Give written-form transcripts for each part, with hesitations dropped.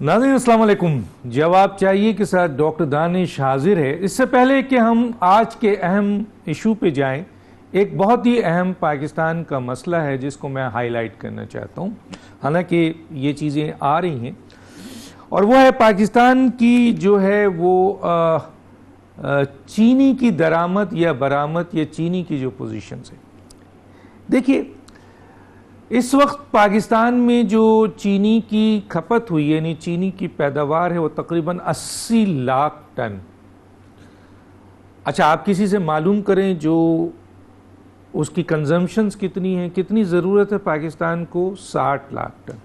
ناظرین السلام علیکم. جواب چاہیے کے ساتھ ڈاکٹر دانش حاضر ہے. اس سے پہلے کہ ہم آج کے اہم ایشو پہ جائیں، ایک بہت ہی اہم پاکستان کا مسئلہ ہے جس کو میں ہائی لائٹ کرنا چاہتا ہوں، حالانکہ یہ چیزیں آ رہی ہیں، اور وہ ہے پاکستان کی جو ہے وہ چینی کی درآمد یا برآمد یا چینی کی جو پوزیشنز ہے. دیکھیے اس وقت پاکستان میں جو چینی کی کھپت ہوئی ہے، یعنی چینی کی پیداوار ہے، وہ تقریباً 80 لاکھ ٹن. اچھا آپ کسی سے معلوم کریں جو اس کی کنزمپشنز کتنی ہیں، کتنی ضرورت ہے پاکستان کو؟ 60 لاکھ ٹن.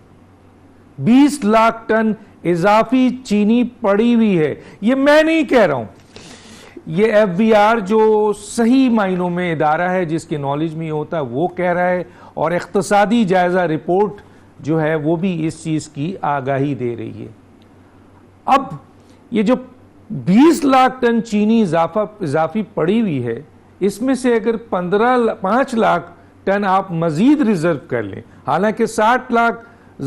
20 لاکھ ٹن اضافی چینی پڑی ہوئی ہے. یہ میں نہیں کہہ رہا ہوں، یہ ایف بی آر جو صحیح معنوں میں ادارہ ہے جس کی نالج میں ہوتا ہے وہ کہہ رہا ہے، اور اقتصادی جائزہ رپورٹ جو ہے وہ بھی اس چیز کی آگاہی دے رہی ہے. اب یہ جو 20 لاکھ ٹن چینی اضافی پڑی ہوئی ہے، اس میں سے اگر 5 لاکھ ٹن آپ مزید ریزرو کر لیں، حالانکہ 60 لاکھ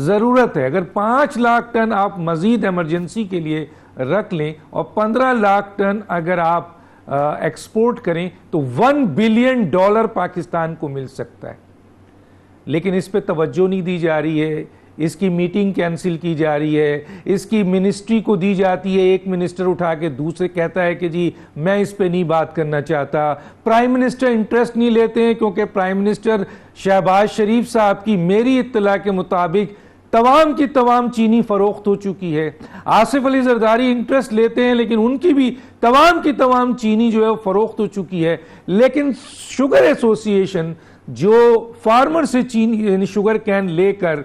ضرورت ہے، اگر 5 لاکھ ٹن آپ مزید ایمرجنسی کے لیے رکھ لیں اور 15 لاکھ ٹن اگر آپ ایکسپورٹ کریں تو $1 بلین پاکستان کو مل سکتا ہے. لیکن اس پہ توجہ نہیں دی جا رہی ہے، اس کی میٹنگ کینسل کی جا رہی ہے، اس کی منسٹری کو دی جاتی ہے، ایک منسٹر اٹھا کے دوسرے کہتا ہے کہ جی میں اس پہ نہیں بات کرنا چاہتا. پرائم منسٹر انٹرسٹ نہیں لیتے ہیں کیونکہ پرائم منسٹر شہباز شریف صاحب کی میری اطلاع کے مطابق تمام کی تمام چینی فروخت ہو چکی ہے. آصف علی زرداری انٹرسٹ لیتے ہیں لیکن ان کی بھی تمام کی تمام چینی جو ہے وہ فروخت ہو چکی ہے. لیکن شوگر ایسوسی ایشن جو فارمر سے چینی یعنی شوگر کین لے کر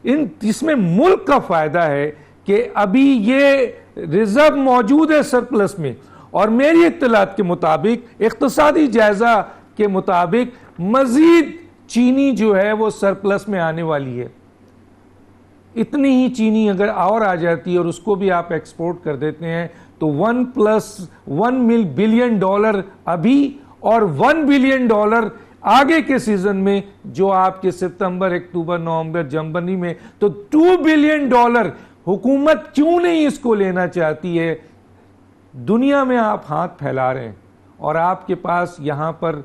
اس میں ملک کا فائدہ ہے کہ ابھی یہ ریزرو موجود ہے سرپلس میں، اور میری اطلاعات کے مطابق اقتصادی جائزہ کے مطابق مزید چینی جو ہے وہ سرپلس میں آنے والی ہے. اتنی ہی چینی اگر اور آ جاتی ہے اور اس کو بھی آپ ایکسپورٹ کر دیتے ہیں تو $1 بلین ابھی اور $1 بلین آگے کے سیزن میں جو آپ کے ستمبر، اکتوبر، نومبر، جنوری میں، تو $2 بلین حکومت کیوں نہیں اس کو لینا چاہتی ہے؟ دنیا میں آپ ہاتھ پھیلا رہے ہیں اور آپ کے پاس یہاں پر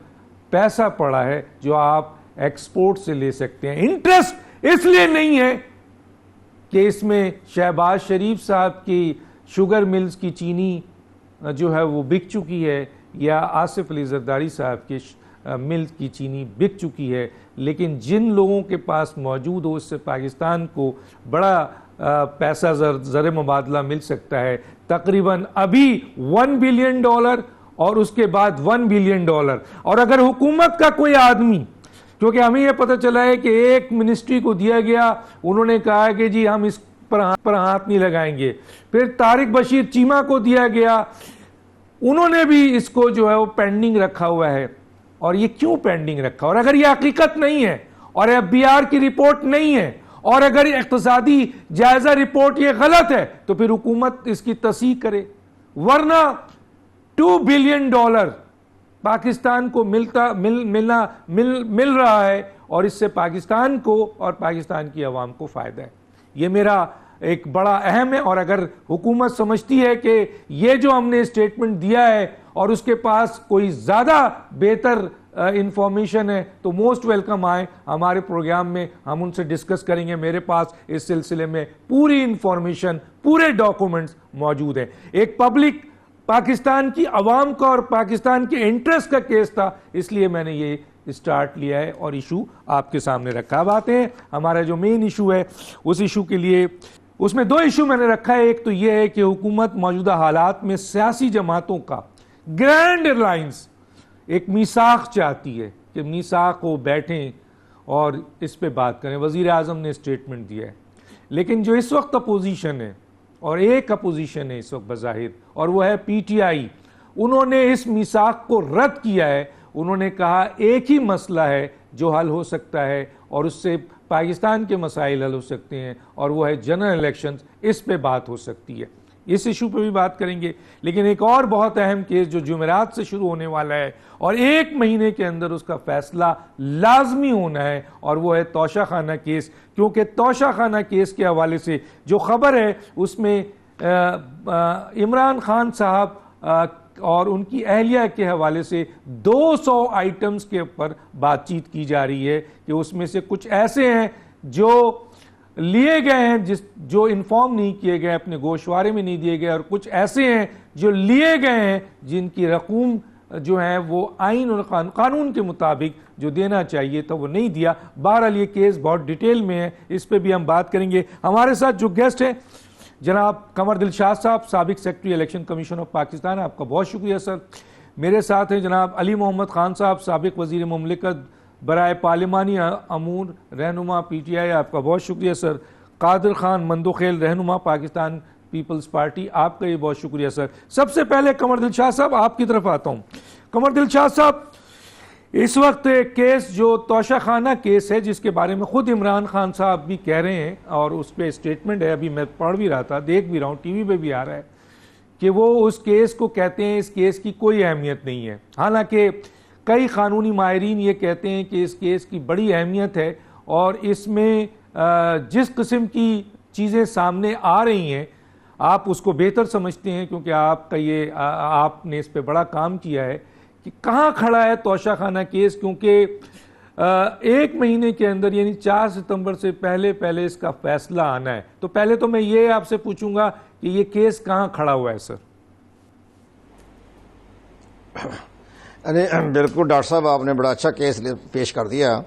پیسہ پڑا ہے جو آپ ایکسپورٹ سے لے سکتے ہیں. انٹرسٹ اس لیے نہیں ہے کہ اس میں شہباز شریف صاحب کی شوگر ملز کی چینی جو ہے وہ بک چکی ہے یا آصف علی زرداری صاحب کی ملز کی چینی بک چکی ہے، لیکن جن لوگوں کے پاس موجود ہو اس سے پاکستان کو بڑا پیسہ زر مبادلہ مل سکتا ہے. تقریباً ابھی $1 بلین اور اس کے بعد $1 بلین. اور اگر حکومت کا کوئی آدمی، کیونکہ ہمیں یہ پتہ چلا ہے کہ ایک منسٹری کو دیا گیا، انہوں نے کہا کہ جی ہم اس پر ہاتھ نہیں لگائیں گے. پھر طارق بشیر چیمہ کو دیا گیا، انہوں نے بھی اس کو جو ہے وہ پینڈنگ رکھا ہوا ہے. اور یہ کیوں پینڈنگ رکھا؟ اور اگر یہ حقیقت نہیں ہے اور ایف بی آر کی رپورٹ نہیں ہے اور اگر اقتصادی جائزہ رپورٹ یہ غلط ہے تو پھر حکومت اس کی تصحیح کرے، ورنہ $2 بلین پاکستان کو مل رہا ہے اور اس سے پاکستان کو اور پاکستان کی عوام کو فائدہ ہے. یہ میرا ایک بڑا اہم ہے. اور اگر حکومت سمجھتی ہے کہ یہ جو ہم نے اسٹیٹمنٹ دیا ہے اور اس کے پاس کوئی زیادہ بہتر انفارمیشن ہے تو موسٹ ویلکم آئیں ہمارے پروگرام میں، ہم ان سے ڈسکس کریں گے. میرے پاس اس سلسلے میں پوری انفارمیشن، پورے ڈاکومنٹس موجود ہیں. ایک پبلک پاکستان کی عوام کا اور پاکستان کے انٹرسٹ کا کیس تھا، اس لیے میں نے یہ اسٹارٹ لیا ہے اور ایشو آپ کے سامنے رکھا. اب آتے ہیں ہمارا جو مین ایشو ہے اس ایشو کے لیے. اس میں 2 ایشو میں نے رکھا ہے. ایک تو یہ ہے کہ حکومت موجودہ حالات میں سیاسی جماعتوں کا گرینڈ الائنس ایک میثاق چاہتی ہے کہ میثاق کو بیٹھیں اور اس پہ بات کریں. وزیر اعظم نے اسٹیٹمنٹ دیا ہے، لیکن جو اس وقت اپوزیشن ہے اور ایک اپوزیشن ہے اس وقت بظاہر، اور وہ ہے پی ٹی آئی، انہوں نے اس میثاق کو رد کیا ہے. انہوں نے کہا ایک ہی مسئلہ ہے جو حل ہو سکتا ہے اور اس سے پاکستان کے مسائل حل ہو سکتے ہیں، اور وہ ہے جنرل الیکشنز، اس پہ بات ہو سکتی ہے. اس ایشو پہ بھی بات کریں گے. لیکن ایک اور بہت اہم کیس جو جمعرات سے شروع ہونے والا ہے اور 1 مہینے کے اندر اس کا فیصلہ لازمی ہونا ہے، اور وہ ہے توشہ خانہ کیس. کیونکہ توشہ خانہ کیس کے حوالے سے جو خبر ہے اس میں عمران خان صاحب اور ان کی اہلیہ کے حوالے سے 200 آئٹمز کے اوپر بات چیت کی جا رہی ہے کہ اس میں سے کچھ ایسے ہیں جو لیے گئے ہیں جو انفارم نہیں کیے گئے، اپنے گوشوارے میں نہیں دیے گئے، اور کچھ ایسے ہیں جو لیے گئے ہیں جن کی رقوم جو ہیں وہ آئین اور قانون کے مطابق جو دینا چاہیے تو وہ نہیں دیا. بہرحال یہ کیس بہت ڈیٹیل میں ہے، اس پہ بھی ہم بات کریں گے. ہمارے ساتھ جو گیسٹ ہیں جناب قمر دل شاہ صاحب، سابق secretary election commission of Pakistan, آپ کا بہت شکریہ سر. میرے ساتھ ہیں جناب علی محمد خان صاحب، سابق وزیر مملکت برائے پارلیمانی امور، رہنما پی ٹی آئی، آپ کا بہت شکریہ سر. قادر خان مندوخیل، رہنما پاکستان پیپلز پارٹی، آپ کا یہ بہت شکریہ سر. سب سے پہلے قمر دل شاہ صاحب آپ کی طرف آتا ہوں. قمر دل شاہ صاحب، اس وقت ایک کیس جو توشہ خانہ کیس ہے جس کے بارے میں خود عمران خان صاحب بھی کہہ رہے ہیں اور اس پہ اسٹیٹمنٹ ہے، ابھی میں پڑھ بھی رہا تھا، دیکھ بھی رہا ہوں، ٹی وی پہ بھی آ رہا ہے کہ وہ اس کیس کو کہتے ہیں اس کیس کی کوئی اہمیت نہیں ہے. حالانکہ کئی قانونی ماہرین یہ کہتے ہیں کہ اس کیس کی بڑی اہمیت ہے اور اس میں جس قسم کی چیزیں سامنے آ رہی ہیں آپ اس کو بہتر سمجھتے ہیں کیونکہ آپ نے اس پہ بڑا کام کیا ہے کہ کہاں کھڑا ہے توشہ خانہ کیس. کیونکہ 1 مہینے کے اندر یعنی 4 ستمبر سے پہلے اس کا فیصلہ آنا ہے. تو پہلے تو میں یہ آپ سے پوچھوں گا کہ یہ کیس کہاں کھڑا ہوا ہے سر؟ بالکل ڈاکٹر صاحب، آپ نے بڑا اچھا کیس پیش کر دیا.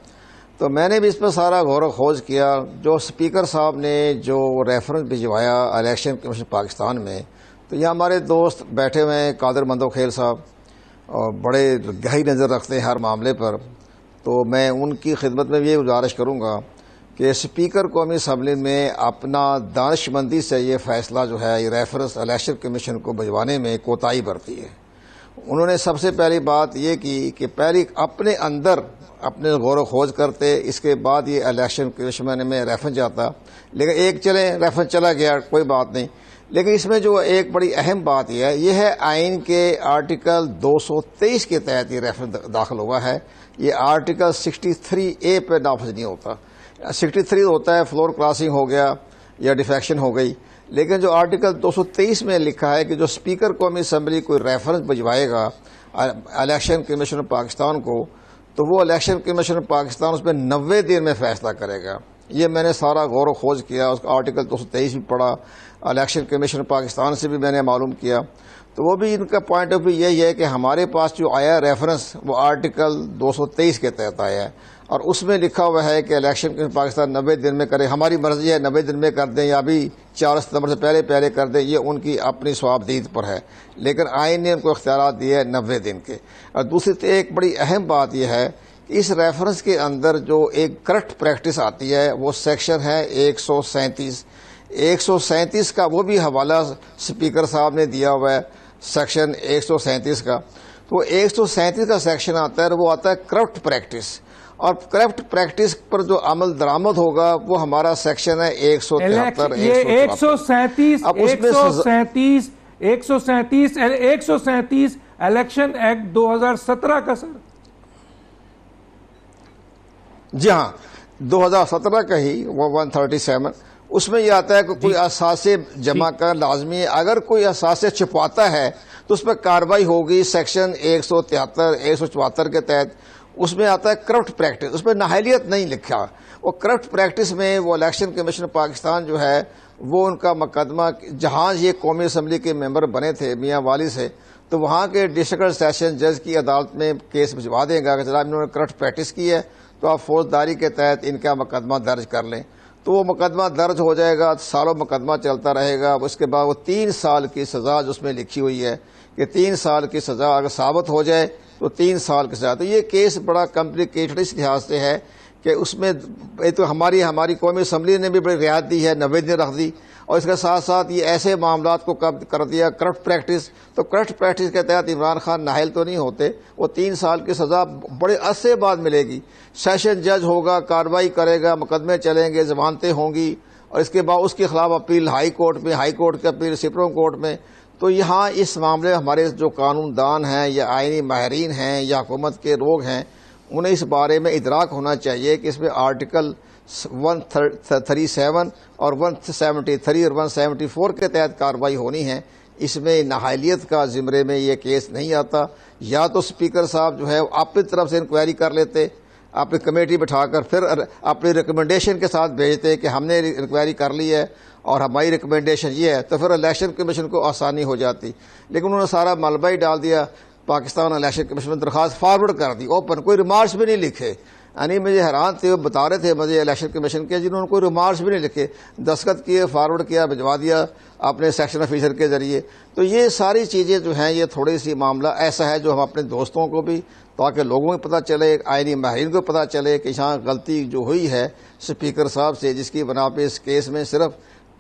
تو میں نے بھی اس پہ سارا غور و خوض کیا. جو اسپیکر صاحب نے جو ریفرنس بھجوایا الیکشن کمیشن پاکستان میں، تو یہ ہمارے دوست بیٹھے ہوئے ہیں قادر مندوخیل صاحب، اور بڑے گہری نظر رکھتے ہیں ہر معاملے پر. تو میں ان کی خدمت میں یہ گزارش کروں گا کہ اسپیکر قومی اسمبلی میں اپنا دانش مندی سے یہ فیصلہ جو ہے یہ ریفرنس الیکشن کمیشن کو بھجوانے میں کوتاہی برتی ہے. انہوں نے سب سے پہلی بات یہ کی کہ پہلے اپنے اندر اپنے غور و خوض کرتے، اس کے بعد یہ الیکشن کمیشن میں ریفرنس جاتا. لیکن ایک ریفرنس چلا گیا، کوئی بات نہیں. لیکن اس میں جو ایک بڑی اہم بات یہ ہے آئین کے آرٹیکل 223 کے تحت یہ ریفرنس داخل ہوا ہے. یہ آرٹیکل 63A پہ نافذ نہیں ہوتا. 63 ہوتا ہے فلور کراسنگ ہو گیا یا ڈیفیکشن ہو گئی. لیکن جو آرٹیکل 223 میں لکھا ہے کہ جو اسپیکر قومی اسمبلی کوئی ریفرنس بھجوائے گا الیکشن کمیشن پاکستان کو، تو وہ الیکشن کمیشن پاکستان اس میں 90 دن میں فیصلہ کرے گا. یہ میں نے سارا غور و خوض کیا، اس کا آرٹیکل 223 بھی پڑھا، الیکشن کمیشن پاکستان سے بھی میں نے معلوم کیا. تو وہ بھی ان کا پوائنٹ آف ویو یہی ہے کہ ہمارے پاس جو آیا ریفرنس وہ آرٹیکل 223 کے تحت آیا ہے، اور اس میں لکھا ہوا ہے کہ الیکشن کمیشن پاکستان 90 دن میں کرے. ہماری مرضی ہے 90 دن میں کر دیں یا بھی 4 ستمبر سے پہلے کر دیں، یہ ان کی اپنی صوابدید پر ہے. لیکن آئین نے ان کو اختیارات دیے ہیں 90 دن کے. اور دوسری ایک بڑی اہم بات یہ ہے کہ اس ریفرنس کے اندر جو ایک کرپٹ پریکٹس آتی ہے وہ سیکشن ہے 137 کا، وہ بھی حوالہ اسپیکر صاحب نے دیا ہوا ہے سیکشن 137 کا. تو 137 کا سیکشن آتا ہے، وہ آتا ہے کرپٹ پریکٹس. اور کرپٹ پریکٹس پر جو عمل درآمد ہوگا وہ ہمارا سیکشن ہے 137. یہ 137 الیکشن ایکٹ 2017 کا سر؟ جی ہاں، 2017 کا ہی وہ 137. اس میں یہ آتا ہے کہ کوئی اثاثے جمع کر لازمی ہے، اگر کوئی اثاثے چھپاتا ہے تو اس پر کارروائی ہوگی سیکشن 173 174 کے تحت. اس میں آتا ہے کرپٹ پریکٹس، اس میں نااہلیت نہیں لکھا. وہ کرپٹ پریکٹس میں وہ الیکشن کمیشن پاکستان جو ہے وہ ان کا مقدمہ، جہاں یہ قومی اسمبلی کے ممبر بنے تھے میاں والی سے، تو وہاں کے ڈسٹرکٹ سیشن جج کی عدالت میں کیس بھجوا دے گا کہ جناب انہوں نے کرپٹ پریکٹس کی ہے تو آپ فوجداری کے تحت ان کا مقدمہ درج کر لیں. تو وہ مقدمہ درج ہو جائے گا، سالوں مقدمہ چلتا رہے گا. اس کے بعد وہ 3 سال کی سزا جو اس میں لکھی ہوئی ہے کہ 3 سال کی سزا اگر ثابت ہو جائے تو 3 سال کی سزا. تو یہ کیس بڑا کمپلیکیٹڈ اس لحاظ سے ہے کہ اس میں تو ہماری قومی اسمبلی نے بھی بڑی رعایت دی ہے، 90 دن رکھ دی، اور اس کے ساتھ ساتھ یہ ایسے معاملات کو کر دیا کرپٹ پریکٹس. تو کرپٹ پریکٹس کے تحت عمران خان نااہل تو نہیں ہوتے. وہ 3 سال کی سزا بڑے عرصے بعد ملے گی. سیشن جج ہوگا، کارروائی کرے گا، مقدمے چلیں گے، ضمانتیں ہوں گی، اور اس کے بعد اس کے خلاف اپیل ہائی کورٹ میں، ہائی کورٹ کی اپیل سپریم کورٹ میں. تو یہاں اس معاملے ہمارے جو قانون دان ہیں یا آئینی ماہرین ہیں یا حکومت کے لوگ ہیں، انہیں اس بارے میں ادراک ہونا چاہیے کہ اس میں آرٹیکل 137 اور 173 اور 174 کے تحت کارروائی ہونی ہے. اس میں نااہلیت کا زمرے میں یہ کیس نہیں آتا. یا تو اسپیکر صاحب جو ہے اپنی طرف سے انکوائری کر لیتے، اپنی کمیٹی بٹھا کر پھر اپنی ریکمنڈیشن کے ساتھ بھیجتے کہ ہم نے انکوائری کر لی ہے اور ہماری ریکمنڈیشن یہ ہے، تو پھر الیکشن کمیشن کو آسانی ہو جاتی. لیکن انہوں نے سارا ملبہ ہی ڈال دیا. پاکستان الیکشن کمیشن میں درخواست فارورڈ کر دی اوپن، کوئی ریمارکس بھی نہیں لکھے. یعنی مجھے حیران تھے، وہ بتا رہے تھے مجھے الیکشن کمیشن کے، جنہوں نے کوئی ریمارکس بھی نہیں لکھے، دستخط کیے، فارورڈ کیا، بھجوا دیا اپنے سیکشن آفیسر کے ذریعے. تو یہ ساری چیزیں جو ہیں یہ تھوڑی سی معاملہ ایسا ہے جو ہم اپنے دوستوں کو بھی، تاکہ لوگوں کو پتہ چلے، آئینی ماہرین کو پتہ چلے کہ یہاں غلطی جو ہوئی ہے اسپیکر صاحب سے، جس کی بنا پہ اس کیس میں صرف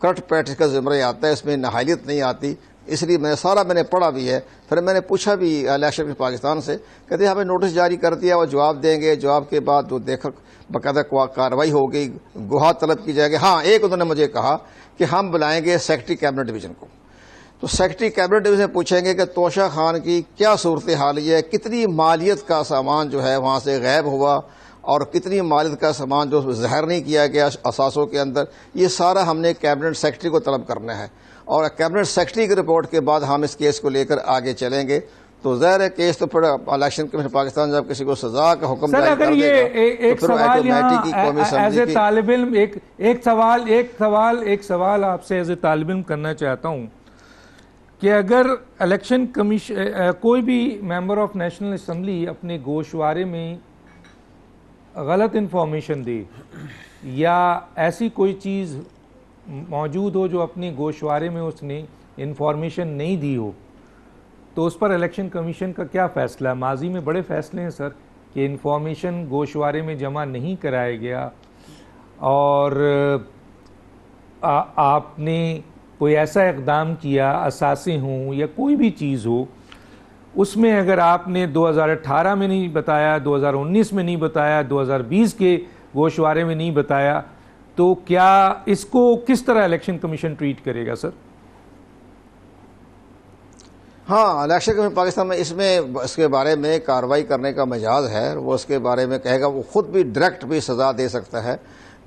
کرٹ پریکٹس کا زمرہ آتا ہے، اس میں نااہلیت نہیں آتی. اس لیے میں نے پڑھا بھی ہے. پھر میں نے پوچھا بھی الیکشن پاکستان سے، کہتے ہمیں نوٹس جاری کر دیا، وہ جواب دیں گے، جواب کے بعد جو باقاعدہ کارروائی ہوگی، گواہ طلب کی جائے گی. ہاں ایک انہوں نے مجھے کہا کہ ہم بلائیں گے سیکرٹری کیبنٹ ڈویژن کو. تو سیکرٹری کیبنٹ ڈویژن پوچھیں گے کہ توشہ خان کی کیا صورتحال ہے، کتنی مالیت کا سامان جو ہے وہاں سے غائب ہوا اور کتنی مالیت کا سامان جو ظاہر نہیں کیا گیا اثاثوں کے اندر. یہ سارا ہم نے کیبنٹ سیکرٹری کو طلب کرنا ہے، اور کیبنٹ سیکرٹری کی رپورٹ کے بعد ہم اس کیس کو لے کر آگے چلیں گے. تو ظاہر ہے کیس تو پھر الیکشن کمیشن پاکستان جب کسی کو سزا کا حکم جاری کر دے گا تو پھر آٹومیٹک کی قومی ایز اے اسمبلی طالب علم ایک سوال آپ سے ایز اے طالب علم کرنا چاہتا ہوں کہ اگر الیکشن کمیشن کوئی بھی ممبر آف نیشنل اسمبلی اپنے گوشوارے میں غلط انفارمیشن دے یا ایسی کوئی چیز موجود ہو جو اپنے گوشوارے میں اس نے انفارمیشن نہیں دی ہو، تو اس پر الیکشن کمیشن کا کیا فیصلہ ہے؟ ماضی میں بڑے فیصلے ہیں سر کہ انفارمیشن گوشوارے میں جمع نہیں کرایا گیا، اور آپ نے کوئی ایسا اقدام کیا، اثاثے ہوں یا کوئی بھی چیز ہو، اس میں اگر آپ نے 2018 میں نہیں بتایا، 2019 میں نہیں بتایا، 2020 کے گوشوارے میں نہیں بتایا، تو کیا اس کو کس طرح الیکشن کمیشن ٹریٹ کرے گا سر؟ ہاں، الیکشن کمیشن پاکستان میں اس کے بارے میں کارروائی کرنے کا مجاز ہے. وہ اس کے بارے میں کہے گا، وہ خود بھی ڈائریکٹ بھی سزا دے سکتا ہے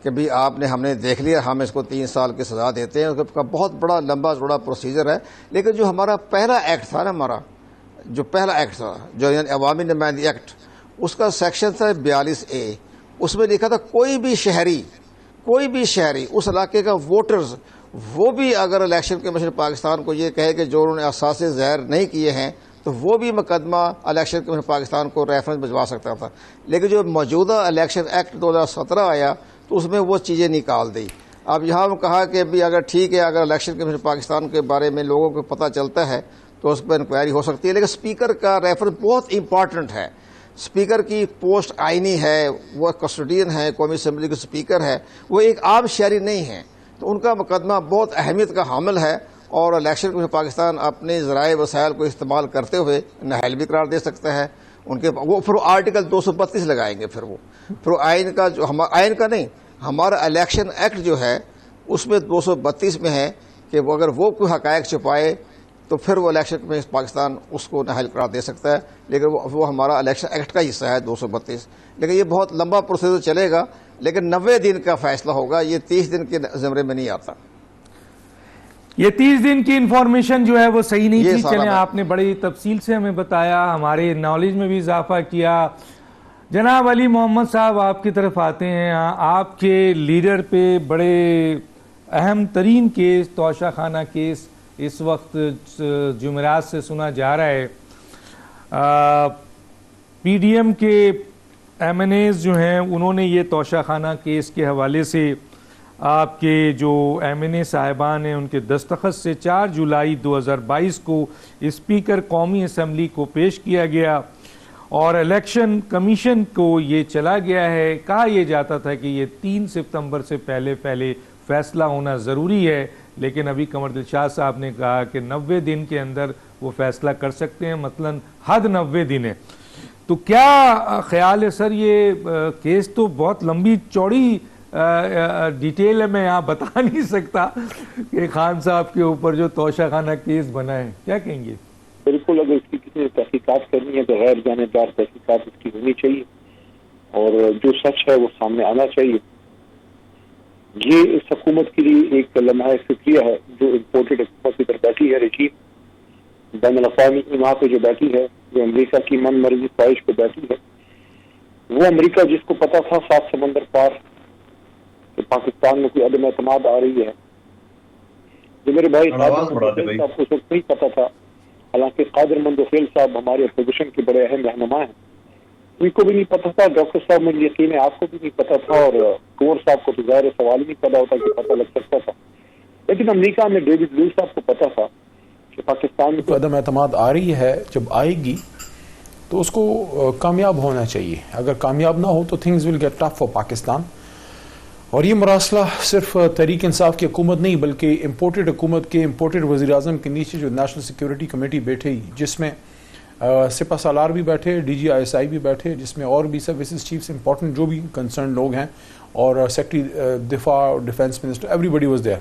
کہ بھی ہم نے دیکھ لیا، ہم اس کو 3 سال کی سزا دیتے ہیں. اس کا بہت بڑا لمبا چوڑا پروسیجر ہے. لیکن جو ہمارا پہلا ایکٹ تھا نا، جو یعنی عوامی نمائندگی ایکٹ، اس کا سیکشن تھا 42A. اس میں لکھا تھا کوئی بھی شہری اس علاقے کا ووٹرز، وہ بھی اگر الیکشن کمیشن پاکستان کو یہ کہے کہ جو انہوں نے اثاثے ظاہر نہیں کیے ہیں، تو وہ بھی مقدمہ الیکشن کمیشن پاکستان کو ریفرنس بھجوا سکتا تھا. لیکن جو موجودہ الیکشن ایکٹ 2017 آیا تو اس میں وہ چیزیں نکال دی. اب یہاں کہا کہ بھی اگر ٹھیک ہے، اگر الیکشن کمیشن پاکستان کے بارے میں لوگوں کو پتہ چلتا ہے تو اس پر انکوائری ہو سکتی ہے. لیکن اسپیکر کا ریفرنس بہت امپارٹنٹ ہے. اسپیکر کی پوسٹ آئینی ہے، وہ کسٹوڈین ہے، قومی اسمبلی کے اسپیکر ہے، وہ ایک عام شہری نہیں ہے. تو ان کا مقدمہ بہت اہمیت کا حامل ہے، اور الیکشن کمیشن پاکستان اپنے ذرائع وسائل کو استعمال کرتے ہوئے نااہل بھی قرار دے سکتا ہے. وہ پھر آرٹیکل 232 لگائیں گے. پھر آئین کا جو آئین کا نہیں، ہمارا الیکشن ایکٹ جو ہے اس میں 232 میں ہے کہ وہ اگر وہ کوئی حقائق چھپائے تو پھر وہ الیکشن کمیشن پاکستان اس کو نااہل قرار دے سکتا ہے. لیکن وہ ہمارا الیکشن ایکٹ کا حصہ ہے 232. لیکن یہ بہت لمبا پروسیجر چلے گا، لیکن 90 دن کا فیصلہ ہوگا. یہ 30 دن کے زمرے میں نہیں آتا. یہ 30 دن کی انفارمیشن جو ہے وہ صحیح نہیں تھی. چلیں، آپ نے بڑی تفصیل سے ہمیں بتایا، ہمارے نالج میں بھی اضافہ کیا. جناب علی محمد صاحب آپ کی طرف آتے ہیں. آپ کے لیڈر پہ بڑے اہم ترین کیس، توشہ خانہ کیس اس وقت جمعرات سے سنا جا رہا ہے. پی ڈی ایم کے ایم این ایز جو ہیں انہوں نے یہ توشہ خانہ کیس کے حوالے سے آپ کے جو ایم این اے صاحبان ہیں ان کے دستخط سے 4 جولائی 2022 کو اسپیکر قومی اسمبلی کو پیش کیا گیا، اور الیکشن کمیشن کو یہ چلا گیا ہے. کہا یہ جاتا تھا کہ یہ 3 ستمبر سے پہلے فیصلہ ہونا ضروری ہے، لیکن ابھی قمر دل شاہ صاحب نے کہا کہ 90 دن کے اندر وہ فیصلہ کر سکتے ہیں، مثلاً حد 90 دن ہے. تو کیا خیال ہے سر، یہ کیس تو بہت لمبی چوڑی ڈیٹیل ہے میں یہاں بتا نہیں سکتا کہ خان صاحب کے اوپر جو توشہ خانہ کیس بنا ہے، کیا کہیں گے؟ بالکل، اگر اس کی کسی نے تحقیقات کرنی ہے تو غیر جانبدار تحقیقات اس کی ہونی چاہیے اور جو سچ ہے وہ سامنے آنا چاہیے. یہ اس حکومت کے لیے ایک لمحہ فکریہ ہے جو امپورٹڈ حکومت کی طرف بیٹھی ہے، رجیم بین الاقوامی وہاں پہ جو بیٹھی ہے، جو امریکہ کی من مرضی خواہش پہ بیٹھی ہے. وہ امریکہ جس کو پتا تھا 7 سمندر پار کہ پاکستان میں کوئی عدم اعتماد آ رہی ہے، جو میرے بھائی صاحب کو اس وقت نہیں پتا تھا، حالانکہ قادر مندوفیل صاحب ہمارے اپوزیشن کے بڑے اہم رہنما ہیں، ان کو بھی نہیں پتا تھا. ڈاکٹر صاحب مجھے یقین ہے آپ کو بھی نہیں پتا تھا، اور کنور صاحب کو تو ظاہر سوال ہی نہیں پیدا ہوتا کہ پتہ لگ سکتا تھا. لیکن امریکہ میں ڈیوڈ لوئس صاحب کو پتا تھا کہ پاکستان کو عدم اعتماد آ رہی ہے. جب آئے گی تو اس کو کامیاب ہونا چاہیے. اگر کامیاب نہ ہو تو things will get tough for Pakistan. اور یہ مراسلہ صرف تحریک انصاف کی حکومت نہیں بلکہ امپورٹڈ حکومت کے امپورٹڈ وزیر اعظم کے نیچے جو نیشنل سیکیورٹی کمیٹی بیٹھے، جس میں سپہ سالار بھی بیٹھے، D G I S I بھی بیٹھے، جس میں اور بھی سروسز چیفس امپورٹنٹ جو بھی کنسرن لوگ ہیں، اور سیکرٹری دفاع اور defence minister, everybody was there.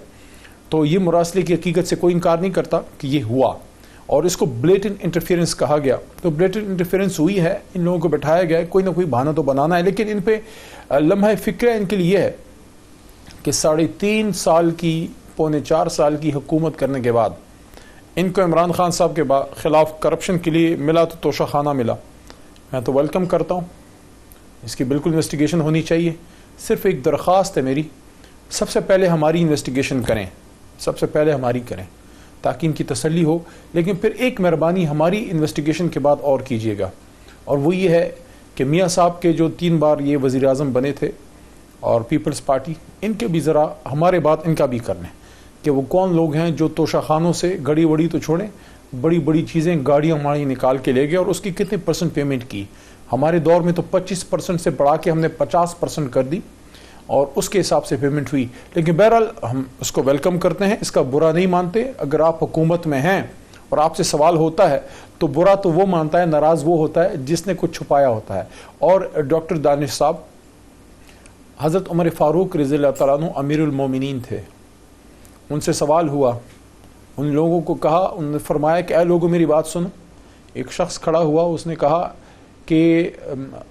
تو یہ مراسلے کی حقیقت سے کوئی انکار نہیں کرتا کہ یہ ہوا، اور اس کو بلیٹنٹ انٹرفیئرنس کہا گیا. تو بلیٹنٹ انٹرفیئرنس ہوئی ہے، ان لوگوں کو بٹھایا گیا ہے، کوئی نہ کوئی بہانہ تو بنانا ہے. لیکن ان پہ لمحہ فکر ان کے لیے ہے کہ 3.5 سال کی، 3.25 سال کی حکومت کرنے کے بعد ان کو عمران خان صاحب کے خلاف کرپشن کے لیے ملا تو توشہ خانہ ملا. میں تو ویلکم کرتا ہوں، اس کی بالکل انویسٹیگیشن ہونی چاہیے. صرف ایک درخواست ہے میری، سب سے پہلے ہماری انویسٹیگیشن کریں، سب سے پہلے ہماری کریں تاکہ ان کی تسلی ہو. لیکن پھر ایک مہربانی ہماری انویسٹیگیشن کے بعد اور کیجیے گا، اور وہ یہ ہے کہ میاں صاحب کے جو 3 بار یہ وزیر اعظم بنے تھے اور پیپلز پارٹی، ان کے بھی ذرا ہمارے بات ان کا بھی کر لیں کہ وہ کون لوگ ہیں جو توشہ خانوں سے گڑی وڑی تو چھوڑیں، بڑی بڑی چیزیں گاڑیاں ہماری نکال کے لے گئے، اور اس کی کتنے % پیمنٹ کی. ہمارے دور میں تو 25% سے بڑھا کے ہم نے 50% کر دی، اور اس کے حساب سے پیمنٹ ہوئی. لیکن بہرحال ہم اس کو ویلکم کرتے ہیں، اس کا برا نہیں مانتے. اگر آپ حکومت میں ہیں اور آپ سے سوال ہوتا ہے تو برا تو وہ مانتا ہے، ناراض وہ ہوتا ہے جس نے کچھ چھپایا ہوتا ہے. اور ڈاکٹر دانش صاحب حضرت عمر فاروق رضی اللہ تعالیٰ عنہ امیر المومنین تھے. ان سے سوال ہوا، ان لوگوں کو کہا، انہوں نے فرمایا کہ اے لوگوں میری بات سنو. ایک شخص کھڑا ہوا، اس نے کہا کہ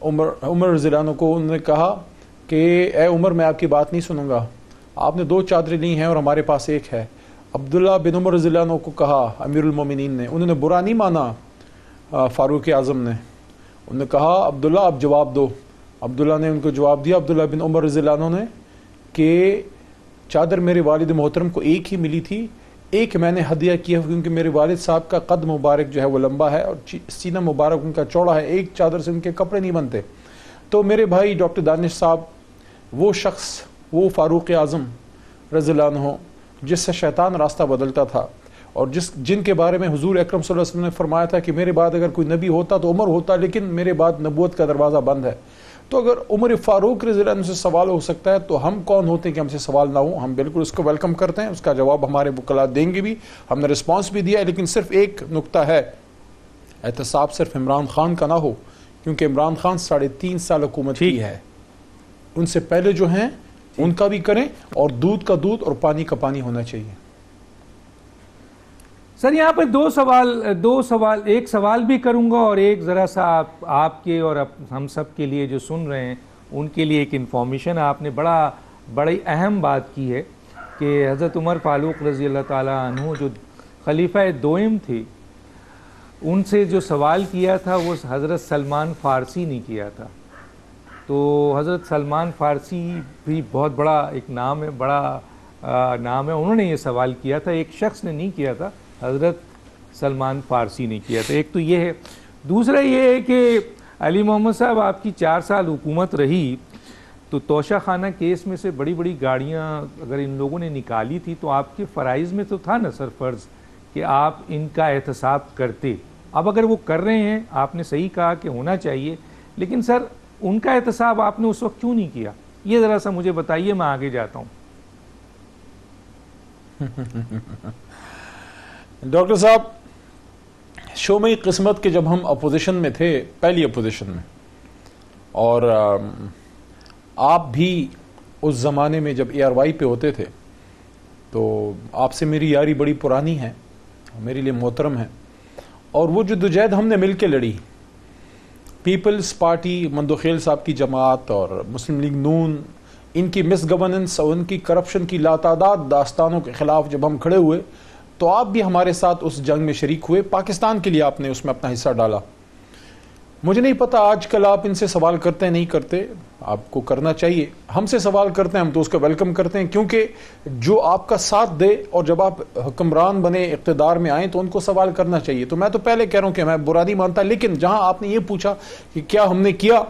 عمر رضی اللہ عنہ کو انہوں نے کہا کہ اے عمر میں آپ کی بات نہیں سنوں گا، آپ نے 2 چادریں لی ہیں اور ہمارے پاس ایک ہے. عبداللہ بن عمر رضی اللہ عنہ کو کہا امیر المومنین نے، انہوں نے برا نہیں مانا فاروق اعظم نے. انہوں نے کہا عبداللہ آپ جواب دو. عبداللہ نے ان کو جواب دیا، عبداللہ بن عمر رضی اللہ عنہ نے، کہ چادر میرے والد محترم کو ایک ہی ملی تھی، ایک میں نے ہدیہ کیا کیونکہ میرے والد صاحب کا قد مبارک جو ہے وہ لمبا ہے اور سینہ مبارک ان کا چوڑا ہے، ایک چادر سے ان کے کپڑے نہیں بنتے. تو میرے بھائی ڈاکٹر دانش صاحب، وہ شخص، وہ فاروق اعظم رضی اللہ عنہ جس سے شیطان راستہ بدلتا تھا، اور جن کے بارے میں حضور اکرم صلی اللہ علیہ وسلم نے فرمایا تھا کہ میرے بعد اگر کوئی نبی ہوتا تو عمر ہوتا، لیکن میرے بعد نبوت کا دروازہ بند ہے. تو اگر عمر فاروق رضی اللہ عنہ سے سوال ہو سکتا ہے تو ہم کون ہوتے ہیں کہ ہم سے سوال نہ ہو؟ ہم بالکل اس کو ویلکم کرتے ہیں، اس کا جواب ہمارے وکلاء دیں گے بھی، ہم نے رسپانس بھی دیا ہے. لیکن صرف ایک نقطہ ہے، احتساب صرف عمران خان کا نہ ہو، کیونکہ عمران خان 3.5 سال حکومت کی ہے. ان سے پہلے جو ہیں ان کا بھی کریں، اور دودھ کا دودھ اور پانی کا پانی ہونا چاہیے. سر یہاں پہ 2 سوال، ایک سوال بھی کروں گا اور ایک ذرا سا آپ کے اور ہم سب کے لیے جو سن رہے ہیں ان کے لیے ایک انفارمیشن. آپ نے بڑی اہم بات کی ہے کہ حضرت عمر فاروق رضی اللہ تعالیٰ عنہ جو خلیفہ دوئم تھے، ان سے جو سوال کیا تھا وہ حضرت سلمان فارسی نے کیا تھا. تو حضرت سلمان فارسی بھی بہت بڑا ایک نام ہے، بڑا نام ہے، انہوں نے یہ سوال کیا تھا، ایک شخص نے نہیں کیا تھا، حضرت سلمان فارسی نے کیا تھا. ایک تو یہ ہے. دوسرا یہ ہے کہ علی محمد صاحب آپ کی 4 سال حکومت رہی تو توشہ خانہ کیس میں سے بڑی بڑی گاڑیاں اگر ان لوگوں نے نکالی تھی تو آپ کے فرائض میں تو تھا نا سر فرض کہ آپ ان کا احتساب کرتے. اب اگر وہ کر رہے ہیں، آپ نے صحیح کہا کہ ہونا چاہیے، لیکن سر ان کا احتساب آپ نے اس وقت کیوں نہیں کیا؟ یہ ذرا سا مجھے بتائیے، میں آگے جاتا ہوں. ڈاکٹر صاحب، شومی قسمت کے جب ہم اپوزیشن میں تھے، پہلی اپوزیشن میں، اور آپ بھی اس زمانے میں جب ARY پہ ہوتے تھے تو آپ سے میری یاری بڑی پرانی ہے, میرے لیے محترم ہے, اور وہ جدوجہد ہم نے مل کے لڑی. پیپلز پارٹی, مندوخیل صاحب کی جماعت اور مسلم لیگ نون, ان کی مس گورننس اور ان کی کرپشن کی لاتعداد داستانوں کے خلاف جب ہم کھڑے ہوئے تو آپ بھی ہمارے ساتھ اس جنگ میں شریک ہوئے. پاکستان کے لیے آپ نے اس میں اپنا حصہ ڈالا. مجھے نہیں پتا آج کل آپ ان سے سوال کرتے ہیں نہیں کرتے, آپ کو کرنا چاہیے. ہم سے سوال کرتے ہیں, ہم تو اس کو ویلکم کرتے ہیں, کیونکہ جو آپ کا ساتھ دے اور جب آپ حکمران بنے, اقتدار میں آئیں تو ان کو سوال کرنا چاہیے. تو میں تو پہلے کہہ رہا ہوں کہ میں برا نہیں مانتا, لیکن جہاں آپ نے یہ پوچھا کہ کیا ہم نے کیا,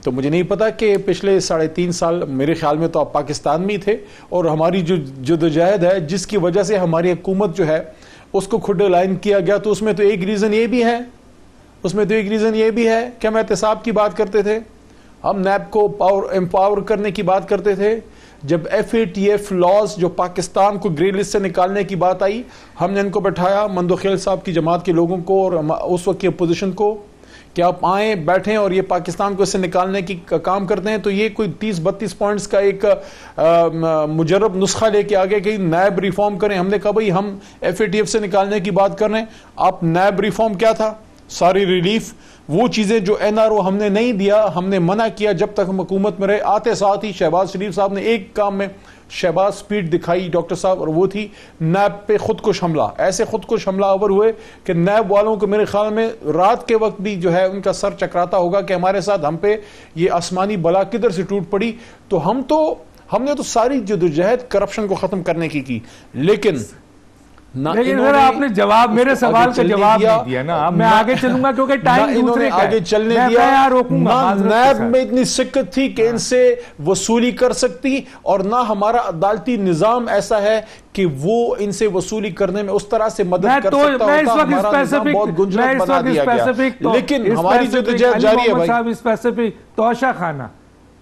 تو مجھے نہیں پتا کہ پچھلے 3.5 سال میرے خیال میں تو آپ پاکستان میں ہی تھے, اور ہماری جو جدوجہد ہے جس کی وجہ سے ہماری حکومت جو ہے اس کو کھڈ لائن کیا گیا, تو اس میں تو ایک ریزن یہ بھی ہے کہ ہم احتساب کی بات کرتے تھے, ہم نیب کو امپاور کرنے کی بات کرتے تھے. جب FATF لاز جو پاکستان کو گرے لسٹ سے نکالنے کی بات آئی, ہم نے ان کو بٹھایا, مندوخیل صاحب کی جماعت کے لوگوں کو اور اس وقت کی اپوزیشن کو, کہ آپ آئیں بیٹھیں اور یہ پاکستان کو اس سے نکالنے کی کام کرتے ہیں. تو یہ کوئی 30-32 پوائنٹس کا ایک مجرب نسخہ لے کے آگے کہ نیب ریفارم کریں. ہم نے کہا بھائی ہم FATF سے نکالنے کی بات کر رہے ہیں, آپ نیب ریفارم کیا تھا, ساری ریلیف, وہ چیزیں جو NRO ہم نے نہیں دیا, ہم نے منع کیا جب تک ہم حکومت میں رہے. آتے ساتھ ہی شہباز شریف صاحب نے ایک کام میں شہباز سپیڈ دکھائی ڈاکٹر صاحب, اور وہ تھی نیب پہ خودکش حملہ. ایسے خودکش حملہ آور ہوئے کہ نیب والوں کو میرے خیال میں رات کے وقت بھی جو ہے ان کا سر چکراتا ہوگا کہ ہمارے ساتھ ہم پہ یہ آسمانی بلا کدھر سے ٹوٹ پڑی. تو ہم نے تو ساری جدوجہد کرپشن کو ختم کرنے کی, لیکن سر آپ نے جواب, میرے سوال کا جواب نہیں دیا نا. اب میں آگے چلوں گا کیونکہ ٹائم دوسرے کا ہے, آگے چلنے دیا. نیب میں اتنی سکت تھی کہ ان سے وصولی کر سکتی, اور نہ ہمارا عدالتی نظام ایسا ہے کہ وہ ان سے وصولی کرنے میں اس طرح سے مدد کر سکتا ہوتا. ہمارا نظام بہت گنجلک بنا دیا گیا, لیکن ہماری جدوجہد جاری ہے بھائی.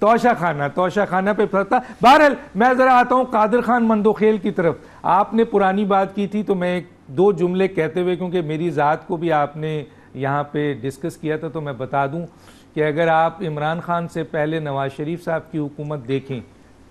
توشہ خانہ پہ پھرتا. بہرحال میں ذرا آتا ہوں قادر خان مندوخیل کی طرف. آپ نے پرانی بات کی تھی تو میں 2 جملے کہتے ہوئے, کیونکہ میری ذات کو بھی آپ نے یہاں پہ ڈسکس کیا تھا, تو میں بتا دوں کہ اگر آپ عمران خان سے پہلے نواز شریف صاحب کی حکومت دیکھیں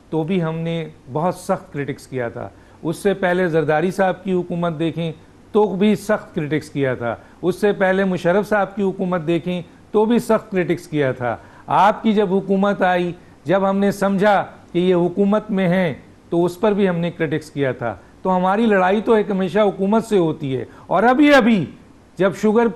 تو بھی ہم نے بہت سخت کرٹکس کیا تھا. اس سے پہلے زرداری صاحب کی حکومت دیکھیں تو بھی سخت کرٹکس کیا تھا. اس سے پہلے مشرف صاحب کی حکومت دیکھیں تو بھی سخت کرٹکس کیا تھا. آپ کی جب حکومت آئی, جب ہم نے سمجھا کہ یہ حکومت میں ہیں, تو اس پر بھی ہم نے کرٹکس کیا تھا. تو ہماری لڑائی تو ایک ہمیشہ حکومت سے ہوتی ہے. اور ابھی جب شوگر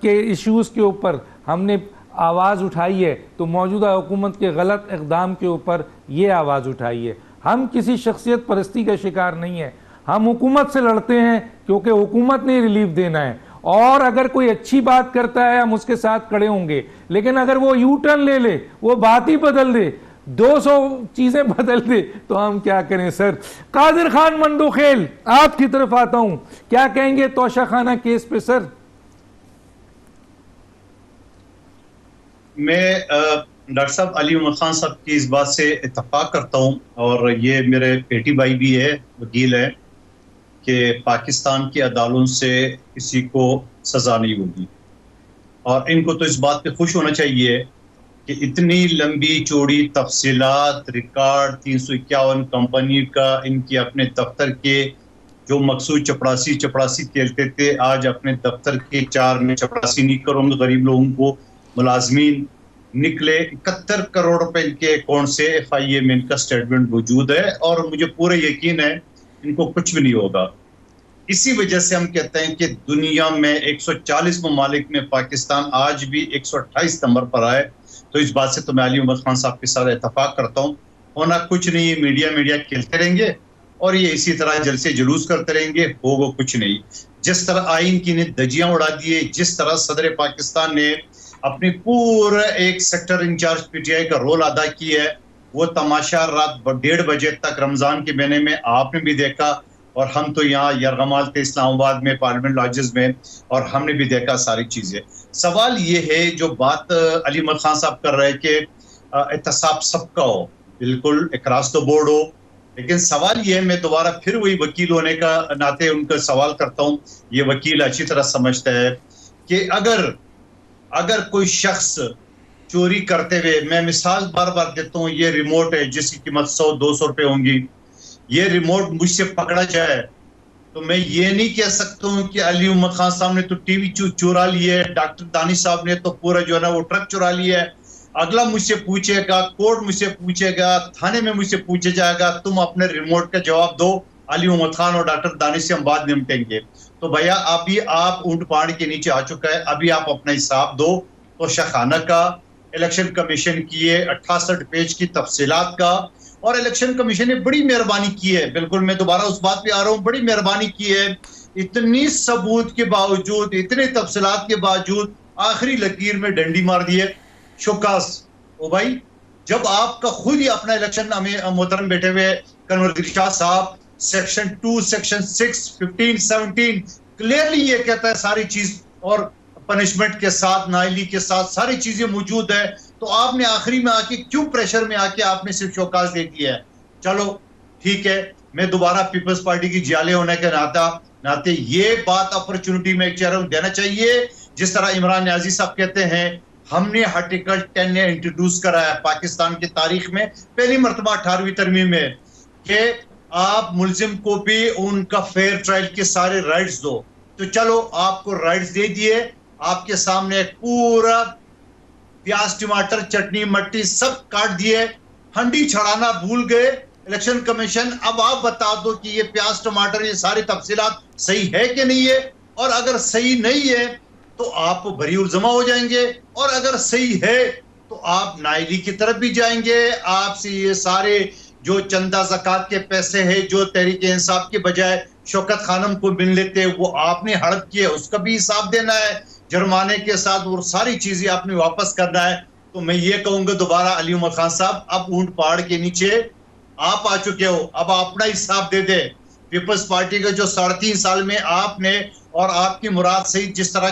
کے ایشوز کے اوپر ہم نے آواز اٹھائی ہے تو موجودہ حکومت کے غلط اقدام کے اوپر یہ آواز اٹھائی ہے. ہم کسی شخصیت پرستی کا شکار نہیں ہے, ہم حکومت سے لڑتے ہیں کیونکہ حکومت نے ریلیف دینا ہے. اور اگر کوئی اچھی بات کرتا ہے ہم اس کے ساتھ کھڑے ہوں گے, لیکن اگر وہ یو ٹرن لے لے, وہ بات ہی بدل دے, 200 چیزیں بدل دے, تو ہم کیا کریں سر. قادر خان مندوخیل آپ کی طرف آتا ہوں, کیا کہیں گے توشہ خانہ کیس پہ سر؟ میں ڈاکٹر صاحب علی عمر خان صاحب کی اس بات سے اتفاق کرتا ہوں, اور یہ میرے بیٹی بھائی بھی ہے, وکیل ہے, کہ پاکستان کی عدالتوں سے کسی کو سزا نہیں ہوگی. اور ان کو تو اس بات پہ خوش ہونا چاہیے کہ اتنی لمبی چوڑی تفصیلات, ریکارڈ, 351 کمپنی کا, ان کے اپنے دفتر کے جو مقصود چپڑاسی کھیلتے تھے, آج اپنے دفتر کے 4 میں چپڑاسی نہیں کروں گے, غریب لوگوں کو ملازمین نکلے. 71 کروڑ روپے ان کے اکاؤنٹ سے FIA میں ان کا سٹیٹمنٹ موجود ہے, اور مجھے پورا یقین ہے ان کو کچھ بھی نہیں ہوگا. اسی وجہ سے ہم کہتے ہیں کہ دنیا میں 140 ممالک میں پاکستان آج بھی 128 نمبر پر آئے. تو اس بات سے تو میں علی عمر خان صاحب کے ساتھ اتفاق کرتا ہوں. ہونا کچھ نہیں, میڈیا کھیلتے رہیں گے اور یہ اسی طرح جلسے جلوس کرتے رہیں گے, ہوگا کچھ نہیں. جس طرح آئین کی نے دھجیاں اڑا دیے, جس طرح صدر پاکستان نے اپنی پورا ایک سیکٹر انچارج PTI کا رول ادا کیا ہے, وہ تماشا رات 1:30 بجے تک رمضان کے مہینے میں آپ نے بھی دیکھا, اور ہم تو یہاں یرغمال تھے اسلام آباد میں پارلیمنٹ لاجز میں, اور ہم نے بھی دیکھا ساری چیزیں. سوال یہ ہے جو بات علی عمر خان صاحب کر رہے کہ احتساب سب کا ہو, بالکل اکراس تو بورڈ ہو, لیکن سوال یہ ہے, میں دوبارہ پھر وہی وکیل ہونے کا ناطے ان کا سوال کرتا ہوں. یہ وکیل اچھی طرح سمجھتا ہے کہ اگر کوئی شخص چوری کرتے ہوئے. میں مثال بار بار دیتا ہوں, یہ ریموٹ ہے جس کی قیمت 100-200 روپے ہوں گی, یہ ریموٹ مجھ سے پکڑا جائے تو میں یہ نہیں کہہ سکتا ہوں کہ علی محمد خان صاحب نے تو ٹی وی چورا لی ہے, ڈاکٹر دانش صاحب نے تو پورا جو ہے نا وہ ٹرک چورا لیا ہے. اگلا مجھ سے پوچھے گا, کورٹ مجھ سے پوچھے گا, تھانے میں مجھ سے پوچھا جائے گا, تم اپنے ریموٹ کا جواب دو, علی محمد خان اور ڈاکٹر دانش سے ہم بعد نمٹیں گے. تو بھیا ابھی آپ اونٹ پہاڑ کے نیچے آ چکا ہے, ابھی آپ اپنا حساب دو. تو شاخانہ کا, الیکشن کمیشن کی 68 پیج کی تفصیلات کا, اور الیکشن کمیشن نے بڑی مہربانی کی ہے, بالکل میں دوبارہ اس بات پہ آ رہا ہوں, بڑی مہربانی کی ہے. اتنی ثبوت کے باوجود, اتنے تفصیلات کے باوجود آخری لکیر میں ڈنڈی مار دی ہے. شوکاس او بھائی, جب آپ کا خود ہی اپنا الیکشن محترم بیٹھے ہوئے کنور دل شاہ صاحب سیکشن 2 سیکشن 6 15 17 کلیئرلی یہ کہتا ہے ساری چیز, اور پنشمنٹ کے ساتھ, نااہلی کے ساتھ ساری چیزیں موجود ہے, تو آپ نے آخری میں آ کے کیوں پریشر میں آ کے آپ نے صرف شوکاس دے دیا ہے؟ چلو ٹھیک ہے, میں دوبارہ پیپلز پارٹی کی جیالے ہونے کے ناطے یہ بات اپرچونٹی میں ایک چہرہ دینا چاہیے, جس طرح عمران نیازی صاحب کہتے ہیں ہم نے آرٹیکل 10 نے انٹروڈیوس کرایا پاکستان کی تاریخ میں پہلی مرتبہ 18ویں ترمیم میں, کہ آپ ملزم کو بھی ان کا فیئر ٹرائل کے سارے رائٹس دو. تو چلو آپ کو رائٹس دے دیے, آپ کے سامنے ایک پورا پیاز ٹماٹر چٹنی مٹی سب کاٹ دیے, ہنڈی چھڑانا بھول گئے الیکشن کمیشن. اب آپ بتا دو کہ یہ پیاز ٹماٹر یہ ساری تفصیلات صحیح ہے کہ نہیں ہے, اور اگر صحیح نہیں ہے تو آپ بری الزمہ ہو جائیں گے, اور اگر صحیح ہے تو آپ نائلی کی طرف بھی جائیں گے. آپ سے یہ سارے جو چندہ زکوٰۃ کے پیسے ہیں جو تحریک انصاف کے بجائے شوکت خانم کو مل لیتے وہ آپ نے ہڑپ کیے, اس کا بھی حساب دینا ہے جرمانے کے ساتھ, اور ساری چیزیں آپ نے واپس کرنا ہے. تو میں یہ کہوں گا دوبارہ علی محمد خان صاحب, اب اونٹ پہاڑ کے نیچے آپ آ چکے ہو, اب اپنا حساب دے دے. پیپلز پارٹی کا جو 3.5 سال میں آپ نے اور آپ کی مراد سعید جس طرح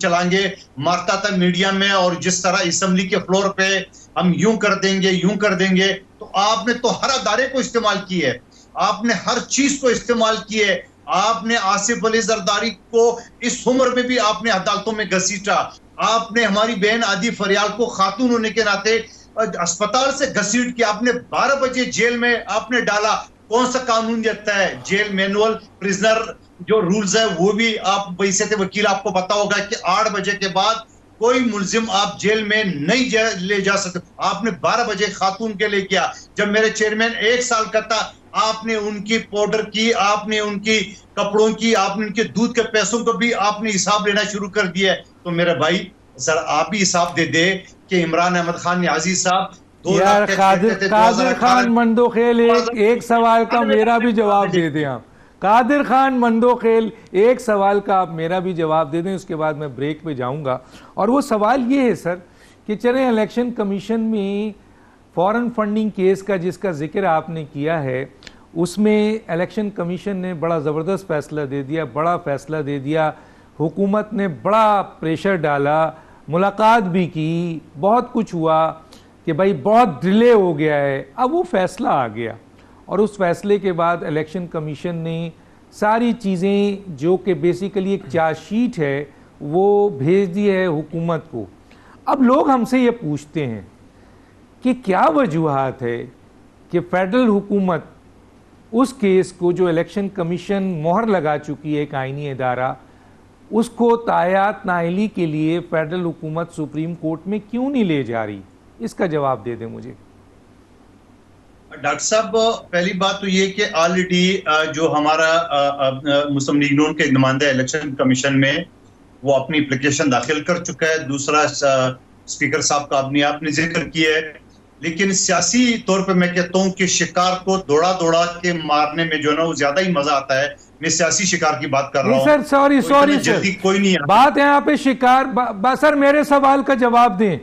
چلانگے مارتا تھا میڈیا میں, اور جس طرح اسمبلی کے فلور پہ ہم یوں کر دیں گے, تو آپ نے تو ہر ادارے کو استعمال کی ہے, آپ نے ہر چیز کو استعمال کی ہے. آپ نے آصف علی زرداری کو اس عمر میں بھی آپ نے عدالتوں میں گھسیٹا, آپ نے ہماری بہن عادی فریال کو خاتون ہونے کے ناطے اسپتال سے گھسیٹ کے آپ نے 12 بجے جیل میں آپ نے ڈالا. کون سا قانون دیتا ہے؟ جیل مینول پرزنر جو رولز ہے وہ بھی آپ بحیثیت وکیل آپ کو پتا ہوگا کہ 8 بجے کے بعد کوئی ملزم آپ جیل میں نہیں لے جا سکتے. آپ نے 12 بجے خاتون کے لے کیا. جب میرے چیئرمین 1 سال کا تھا آپ نے ان کی پاؤڈر کی, آپ نے ان کی کپڑوں کی, آپ نے ان کے دودھ کے پیسوں کو بھی آپ نے حساب لینا شروع کر دیا. تو میرے بھائی ذرا آپ بھی حساب دے دے کہ عمران احمد خان نیازی صاحب یار قادر خان مندوخیل ایک سوال کا میرا بھی جواب دے دیں. آپ قادر خان مندوخیل ایک سوال کا آپ میرا بھی جواب دے دیں, اس کے بعد میں بریک پہ جاؤں گا. اور وہ سوال یہ ہے سر کہ چلیں الیکشن کمیشن میں فورن فنڈنگ کیس کا جس کا ذکر آپ نے کیا ہے, اس میں الیکشن کمیشن نے بڑا زبردست فیصلہ دے دیا, بڑا فیصلہ دے دیا, حکومت نے بڑا پریشر ڈالا, ملاقات بھی کی, بہت کچھ ہوا کہ بھائی بہت ڈیلے ہو گیا ہے. اب وہ فیصلہ آ گیا, اور اس فیصلے کے بعد الیکشن کمیشن نے ساری چیزیں جو کہ بیسیکلی ایک چارج شیٹ ہے وہ بھیج دی ہے حکومت کو. اب لوگ ہم سے یہ پوچھتے ہیں کہ کیا وجوہات ہے کہ فیڈرل حکومت اس کیس کو جو الیکشن کمیشن مہر لگا چکی ہے ایک آئینی ادارہ, اس کو تایات نااہلی کے لیے فیڈرل حکومت سپریم کورٹ میں کیوں نہیں لے جا رہی؟ اس کا جواب دے دیں مجھے. ڈاکٹر صاحب پہلی بات تو یہ کہ آلریڈی جو ہمارا مسلم لیگ نون کے نمائندہ الیکشن کمیشن میں وہ اپنی اپلیکیشن داخل کر چکا ہے. دوسرا اسپیکر صاحب کا آپ نے ذکر کیا ہے, لیکن سیاسی طور پہ میں کہتا ہوں کہ شکار کو دوڑا کے مارنے میں جو ہے نا وہ زیادہ ہی مزہ آتا ہے. میں سیاسی شکار کی بات کر رہا ہوں. سر سوری سر, کوئی نہیں بات ہے یہاں پہ شکار. سر میرے سوال کا جواب دیں,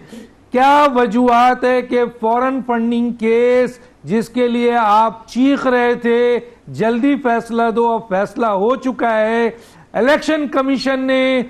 کیا وجوہات ہے کہ فورن فنڈنگ کیس جس کے لیے آپ چیخ رہے تھے جلدی فیصلہ دو, اب فیصلہ ہو چکا ہے, الیکشن کمیشن نے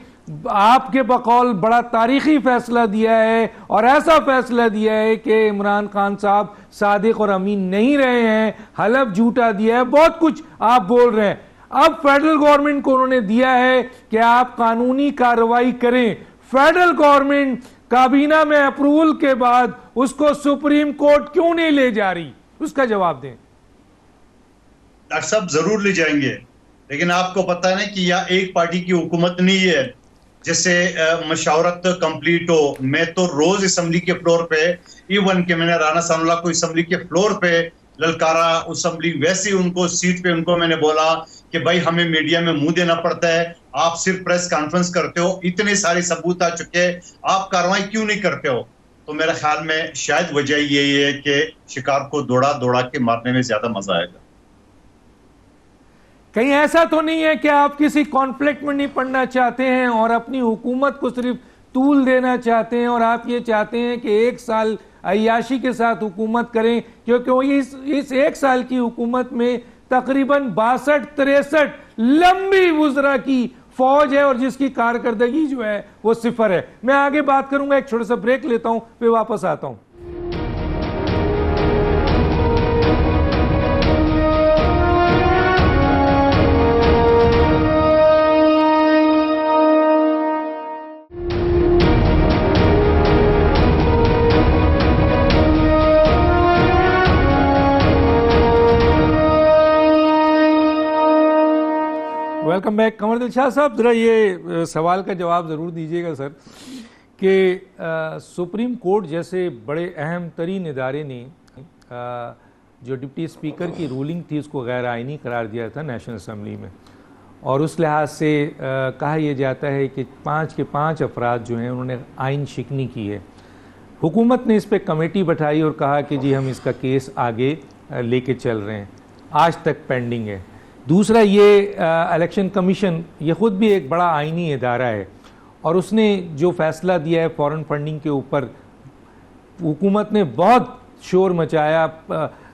آپ کے بقول بڑا تاریخی فیصلہ دیا ہے, اور ایسا فیصلہ دیا ہے کہ عمران خان صاحب صادق اور امین نہیں رہے ہیں, حلف جھوٹا دیا ہے, بہت کچھ آپ بول رہے ہیں. اب فیڈرل گورنمنٹ کو انہوں نے دیا ہے کہ آپ قانونی کارروائی کریں. فیڈرل گورنمنٹ کابینہ میں اپروول کے بعد اس کو سپریم کورٹ کیوں نہیں لے جا رہی؟ اس کا جواب دیں. ڈاکٹر صاحب ضرور لے جائیں گے، لیکن آپ کو پتہ ہے کہ یہ ایک پارٹی کی حکومت نہیں ہے جس سے مشاورت کمپلیٹ ہو. میں تو روز اسمبلی کے فلور پہ، ایون کہ میں نے رانا ثناء اللہ کو اسمبلی کے فلور پہ للکارا، اسمبلی ویسے ان کو سیٹ پہ ان کو میں نے بولا کہ بھائی ہمیں میڈیا میں منہ دینا پڑتا ہے، آپ صرف پریس کانفرنس کرتے ہو، اتنے سارے ثبوت آ چکے، آپ کارروائی کیوں نہیں کرتے ہو؟ تو میرے خیال میں شاید وجہ یہی ہے کہ شکار کو دوڑا دوڑا کے مارنے میں زیادہ مزہ آئے گا. کہیں ایسا تو نہیں ہے کہ آپ کسی کانفلکٹ میں نہیں پڑنا چاہتے ہیں اور اپنی حکومت کو صرف طول دینا چاہتے ہیں، اور آپ یہ چاہتے ہیں کہ 1 سال عیاشی کے ساتھ حکومت کریں، کیونکہ اس 1 سال کی حکومت میں تقریباً 62-63 لمبی وزراء کی فوج ہے اور جس کی کارکردگی جو ہے وہ 0 ہے. میں آگے بات کروں گا، ایک چھوٹا سا بریک لیتا ہوں، پھر واپس آتا ہوں. Welcome back. قمر دل شاہ صاحب، ذرا یہ سوال کا جواب ضرور دیجیے گا سر کہ سپریم کورٹ جیسے بڑے اہم ترین ادارے نے جو ڈپٹی اسپیکر کی رولنگ تھی اس کو غیر آئینی قرار دیا تھا نیشنل اسمبلی میں، اور اس لحاظ سے کہا یہ جاتا ہے کہ 5 کے 5 افراد جو ہیں انہوں نے آئین شکنی کی ہے. حکومت نے اس پہ کمیٹی بٹھائی اور کہا کہ جی ہم اس کا کیس آگے لے کے چل رہے ہیں، آج تک پینڈنگ ہے. دوسرا، یہ الیکشن کمیشن یہ خود بھی ایک بڑا آئینی ادارہ ہے، اور اس نے جو فیصلہ دیا ہے فورن فنڈنگ کے اوپر، حکومت نے بہت شور مچایا،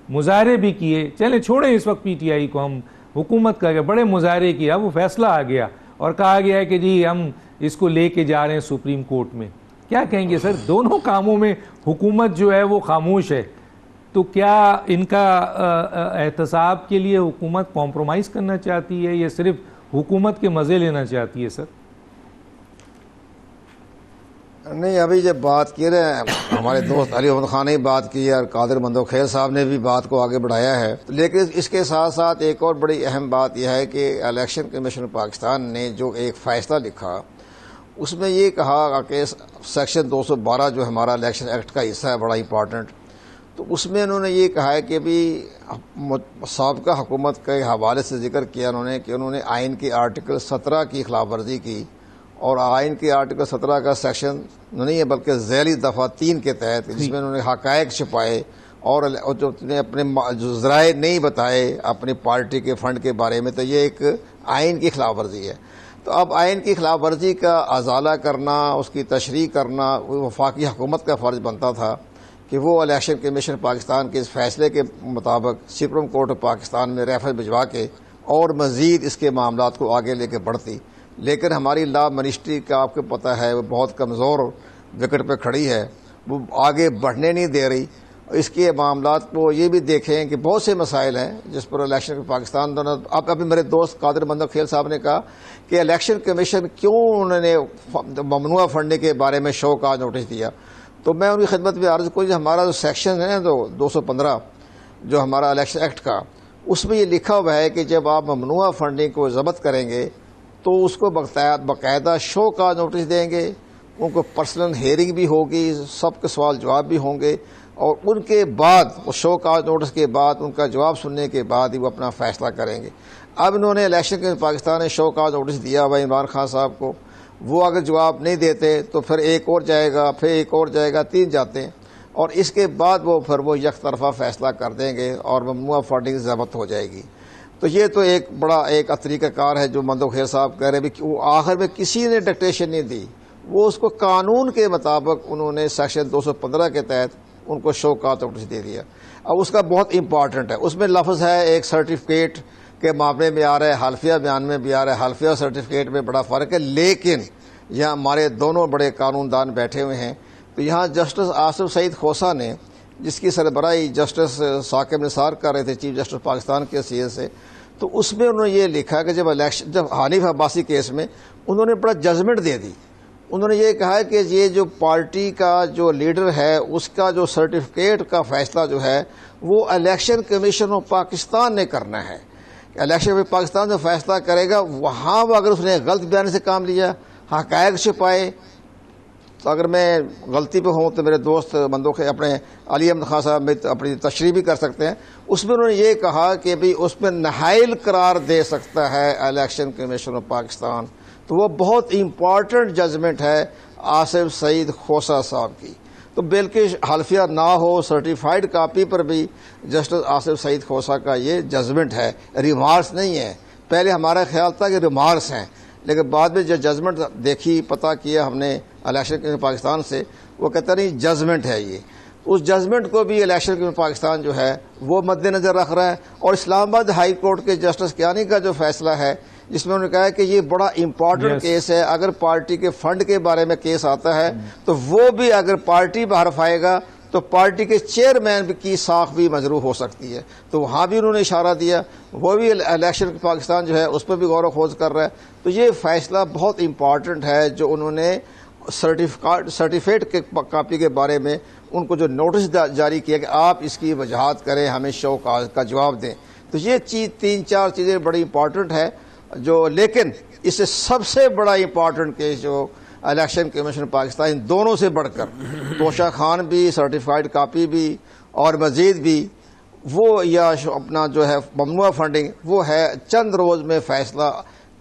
مظاہرے بھی کیے. چلیں چھوڑیں اس وقت پی ٹی آئی کو، ہم حکومت کا بڑے مظاہرے کیا، وہ فیصلہ آ گیا اور کہا گیا ہے کہ جی ہم اس کو لے کے جا رہے ہیں سپریم کورٹ میں. کیا کہیں گے سر؟ دونوں کاموں میں حکومت جو ہے وہ خاموش ہے، تو کیا ان کا احتساب کے لیے حکومت کمپرومائز کرنا چاہتی ہے یا صرف حکومت کے مزے لینا چاہتی ہے؟ سر نہیں، ابھی جب بات کی رہے ہیں ہمارے دوست علی محمد خان نے بات کی اور قادر مندوخیل صاحب نے بھی بات کو آگے بڑھایا ہے، لیکن اس کے ساتھ ساتھ ایک اور بڑی اہم بات یہ ہے کہ الیکشن کمیشن پاکستان نے جو ایک فیصلہ لکھا اس میں یہ کہا کہ سیکشن 212 جو ہمارا الیکشن ایکٹ کا حصہ ہے، بڑا امپورٹنٹ، تو اس میں انہوں نے یہ کہا ہے کہ بھی سابقہ حکومت کے حوالے سے ذکر کیا کہ انہوں نے آئین کے آرٹیکل 17 کی خلاف ورزی کی، اور آئین کے آرٹیکل 17 کا سیکشن نہیں ہے بلکہ ذیلی دفعہ 3 کے تحت، جس میں انہوں نے حقائق چھپائے اور جو اپنے ذرائع نہیں بتائے اپنی پارٹی کے فنڈ کے بارے میں، تو یہ ایک آئین کی خلاف ورزی ہے. تو اب آئین کی خلاف ورزی کا ازالہ کرنا، اس کی تشریح کرنا وفاقی حکومت کا فرض بنتا تھا کہ وہ الیکشن کمیشن پاکستان کے اس فیصلے کے مطابق سپریم کورٹ آف پاکستان میں ریفرنس بھجوا کے اور مزید اس کے معاملات کو آگے لے کے بڑھتی. لیکن ہماری لا منسٹری کا آپ کو پتہ ہے وہ بہت کمزور وکٹ پہ کھڑی ہے، وہ آگے بڑھنے نہیں دے رہی. اس کے معاملات کو یہ بھی دیکھیں کہ بہت سے مسائل ہیں جس پر الیکشن پاکستان دونوں. اب ابھی میرے دوست قادر مندوخیل صاحب نے کہا کہ الیکشن کمیشن کیوں انہوں نے ممنوعہ فنڈنگ کے بارے میں شو کا نوٹس دیا، تو میں ان کی خدمت میں عرض کو ہمارا جو سیکشن ہے 215 جو ہمارا الیکشن ایکٹ کا، اس میں یہ لکھا ہوا ہے کہ جب آپ ممنوعہ فنڈنگ کو ضبط کریں گے تو اس کو باقاعدہ شو کا نوٹس دیں گے، ان کو پرسنل ہیئرنگ بھی ہوگی، سب کے سوال جواب بھی ہوں گے، اور ان کے بعد اس شو کا نوٹس کے بعد ان کا جواب سننے کے بعد ہی وہ اپنا فیصلہ کریں گے. اب انہوں نے الیکشن کے پاکستان نے شو کا نوٹس دیا ہوا عمران خان صاحب کو، وہ اگر جواب نہیں دیتے تو پھر ایک اور جائے گا، پھر ایک اور جائے گا، 3 جاتے ہیں، اور اس کے بعد وہ پھر وہ یک طرفہ فیصلہ کر دیں گے اور ممنوعہ فنڈنگ ضبط ہو جائے گی. تو یہ تو ایک بڑا ایک طریقہ کار ہے جو مندوخیل صاحب کہہ رہے ہیں کہ وہ آخر میں کسی نے ڈکٹیشن نہیں دی، وہ اس کو قانون کے مطابق انہوں نے سیکشن 215 کے تحت ان کو شو کا نوٹس دے دیا. اب اس کا بہت امپارٹنٹ ہے، اس میں لفظ ہے ایک سرٹیفکیٹ کے معاملے میں آ رہا ہے، حلفیہ بیان میں بھی آ رہا ہے، حلفیہ سرٹیفکیٹ میں بڑا فرق ہے. لیکن یہاں ہمارے دونوں بڑے قانون دان بیٹھے ہوئے ہیں، تو یہاں جسٹس آصف سعید کھوسہ نے، جس کی سربراہی جسٹس ثاقب نثار کر رہے تھے چیف جسٹس پاکستان کے حیثیت سے، تو اس میں انہوں نے یہ لکھا کہ جب حنیف عباسی کیس میں انہوں نے بڑا ججمنٹ دے دی، انہوں نے یہ کہا کہ یہ جو پارٹی کا جو لیڈر ہے اس کا جو سرٹیفکیٹ کا فیصلہ جو ہے وہ الیکشن کمیشن آف پاکستان نے کرنا ہے. الیکشن پاکستان جو فیصلہ کرے گا وہاں اگر اس نے غلط بیان سے کام لیا, حقائق چھپائے, تو اگر میں غلطی پہ ہوں تو میرے دوست بندوں کے اپنے علی احمد خان صاحب اپنی تشریح بھی کر سکتے ہیں. اس میں انہوں نے یہ کہا کہ بھی اس میں نااہل قرار دے سکتا ہے الیکشن کمیشن آف پاکستان. تو وہ بہت امپورٹنٹ ججمنٹ ہے آصف سعید کھوسہ صاحب کی. تو بلکہ حلفیہ نہ ہو, سرٹیفائیڈ کاپی پر بھی جسٹس آصف سعید کھوسہ کا یہ ججمنٹ ہے, ریمارکس نہیں ہے. پہلے ہمارا خیال تھا کہ ریمارکس ہیں, لیکن بعد میں جو ججمنٹ دیکھی, پتہ کیا ہم نے الیکشن کمیشن پاکستان سے, وہ کہتا نہیں ججمنٹ ہے یہ. اس ججمنٹ کو بھی الیکشن کمیشن پاکستان جو ہے وہ مد نظر رکھ رہا ہے. اور اسلام آباد ہائی کورٹ کے جسٹس کیانی کا جو فیصلہ ہے جس میں انہوں نے کہا ہے کہ یہ بڑا امپورٹنٹ کیس ہے, اگر پارٹی کے فنڈ کے بارے میں کیس آتا ہے تو وہ بھی اگر پارٹی بحرف آئے گا تو پارٹی کے چیئرمین کی ساکھ بھی مجروح ہو سکتی ہے. تو وہاں بھی انہوں نے اشارہ دیا, وہ بھی الیکشن پاکستان جو ہے اس پہ بھی غور و خوض کر رہا ہے. تو یہ فیصلہ بہت امپورٹنٹ ہے جو انہوں نے سرٹیفکیٹ کے کاپی کے بارے میں ان کو جو نوٹس جاری کیا کہ آپ اس کی وجوہات کریں, ہمیں شو کا جواب دیں. تو یہ چیز 3-4 چیزیں بڑی امپورٹنٹ ہے جو, لیکن اس سے سب سے بڑا امپورٹنٹ کیس جو الیکشن کمیشن پاکستان, ان دونوں سے بڑھ کر توشہ خان بھی, سرٹیفائیڈ کاپی بھی اور مزید بھی, وہ یا اپنا جو ہے ممنوع فنڈنگ, وہ ہے چند روز میں فیصلہ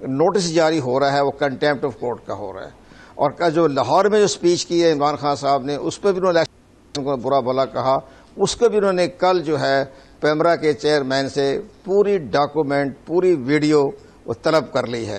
نوٹس جاری ہو رہا ہے, وہ کنٹیمپٹ آف کورٹ کا ہو رہا ہے. اور جو لاہور میں جو اسپیچ کی ہے عمران خان صاحب نے, اس پہ بھی انہوں نے الیکشن کو برا بھلا کہا. اس کو بھی انہوں نے کل جو ہے پیمرا کے چیئرمین سے پوری ڈاکومنٹ, پوری ویڈیو وہ طلب کر لی ہے.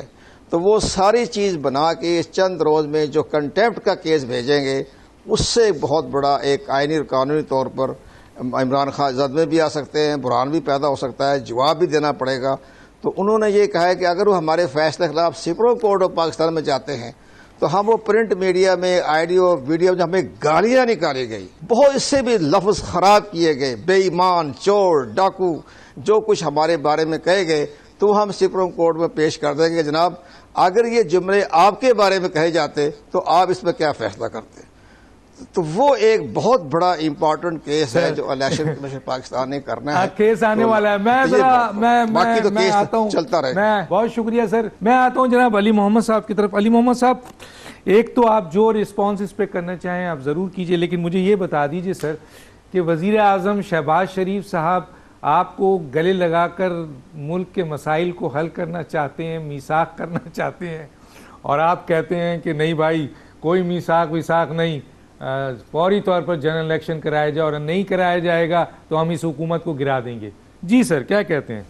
تو وہ ساری چیز بنا کے چند روز میں جو کنٹیمپٹ کا کیس بھیجیں گے, اس سے بہت بڑا ایک آئینی اور قانونی طور پر عمران خان زد میں بھی آ سکتے ہیں, بحران بھی پیدا ہو سکتا ہے, جواب بھی دینا پڑے گا. تو انہوں نے یہ کہا ہے کہ اگر وہ ہمارے فیصلے خلاف سپریم کورٹ آف پاکستان میں جاتے ہیں تو ہم وہ پرنٹ میڈیا میں آڈیو ویڈیو جو ہمیں گالیاں نکالی گئی, بہت اس سے بھی لفظ خراب کیے گئے, بے ایمان, چور, ڈاکو, جو کچھ ہمارے بارے میں کہے گئے, تو ہم سپریم کورٹ میں پیش کر دیں گے. جناب اگر یہ جملے آپ کے بارے میں کہے جاتے تو آپ اس میں کیا فیصلہ کرتے؟ تو وہ ایک بہت بڑا امپورٹنٹ کیس ہے جو الیکشن کمیشن پاکستان نے کرنا ہے. کیس آنے والا ہے. میں آتا ہوں, چلتا رہے. میں بہت شکریہ سر. میں آتا ہوں جناب علی محمد صاحب کی طرف. علی محمد صاحب, ایک تو آپ جو رسپانس اس پہ کرنا چاہیں آپ ضرور کیجئے, لیکن مجھے یہ بتا دیجئے سر کہ وزیر اعظم شہباز شریف صاحب آپ کو گلے لگا کر ملک کے مسائل کو حل کرنا چاہتے ہیں, میثاق کرنا چاہتے ہیں, اور آپ کہتے ہیں کہ نہیں بھائی کوئی میثاق نہیں, فوری طور پر جنرل الیکشن کرایا جائے, اور نہیں کرایا جائے گا تو ہم اس حکومت کو گرا دیں گے. جی سر, کیا کہتے ہیں؟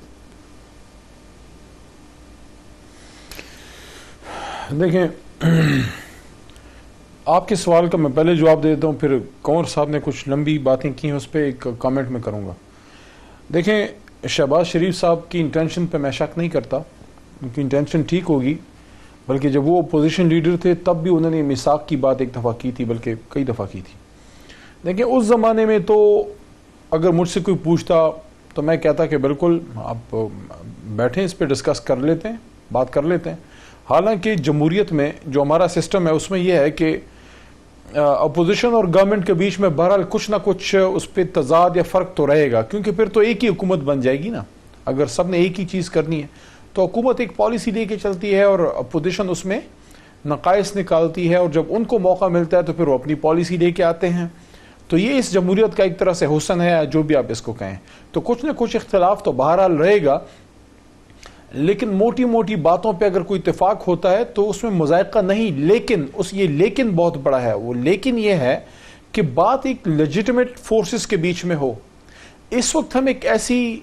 دیکھیں, آپ کے سوال کا میں پہلے جواب دے دیتا ہوں, پھر کنور صاحب نے کچھ لمبی باتیں کی ہیں اس پہ ایک کامنٹ میں کروں گا. دیکھیں, شہباز شریف صاحب کی انٹینشن پہ میں شک نہیں کرتا, ان کی انٹینشن ٹھیک ہوگی, بلکہ جب وہ اپوزیشن لیڈر تھے تب بھی انہوں نے میثاق کی بات ایک دفعہ کی تھی, بلکہ کئی دفعہ کی تھی. دیکھیں, اس زمانے میں تو اگر مجھ سے کوئی پوچھتا تو میں کہتا کہ بالکل آپ بیٹھیں, اس پہ ڈسکس کر لیتے ہیں, بات کر لیتے ہیں. حالانکہ جمہوریت میں جو ہمارا سسٹم ہے اس میں یہ ہے کہ اپوزیشن اور گورنمنٹ کے بیچ میں بہرحال کچھ نہ کچھ اس پہ تضاد یا فرق تو رہے گا, کیونکہ پھر تو ایک ہی حکومت بن جائے گی نا. اگر سب نے ایک ہی چیز کرنی ہے تو حکومت ایک پالیسی لے کے چلتی ہے اور اپوزیشن اس میں نقائص نکالتی ہے, اور جب ان کو موقع ملتا ہے تو پھر وہ اپنی پالیسی لے کے آتے ہیں. تو یہ اس جمہوریت کا ایک طرح سے حسن ہے, جو بھی آپ اس کو کہیں. تو کچھ نہ کچھ اختلاف تو بہرحال رہے گا, لیکن موٹی موٹی باتوں پہ اگر کوئی اتفاق ہوتا ہے تو اس میں مذائقہ نہیں. لیکن یہ لیکن بہت بڑا ہے. وہ لیکن یہ ہے کہ بات ایک لیجیٹمیٹ فورسز کے بیچ میں ہو. اس وقت ہم ایک ایسی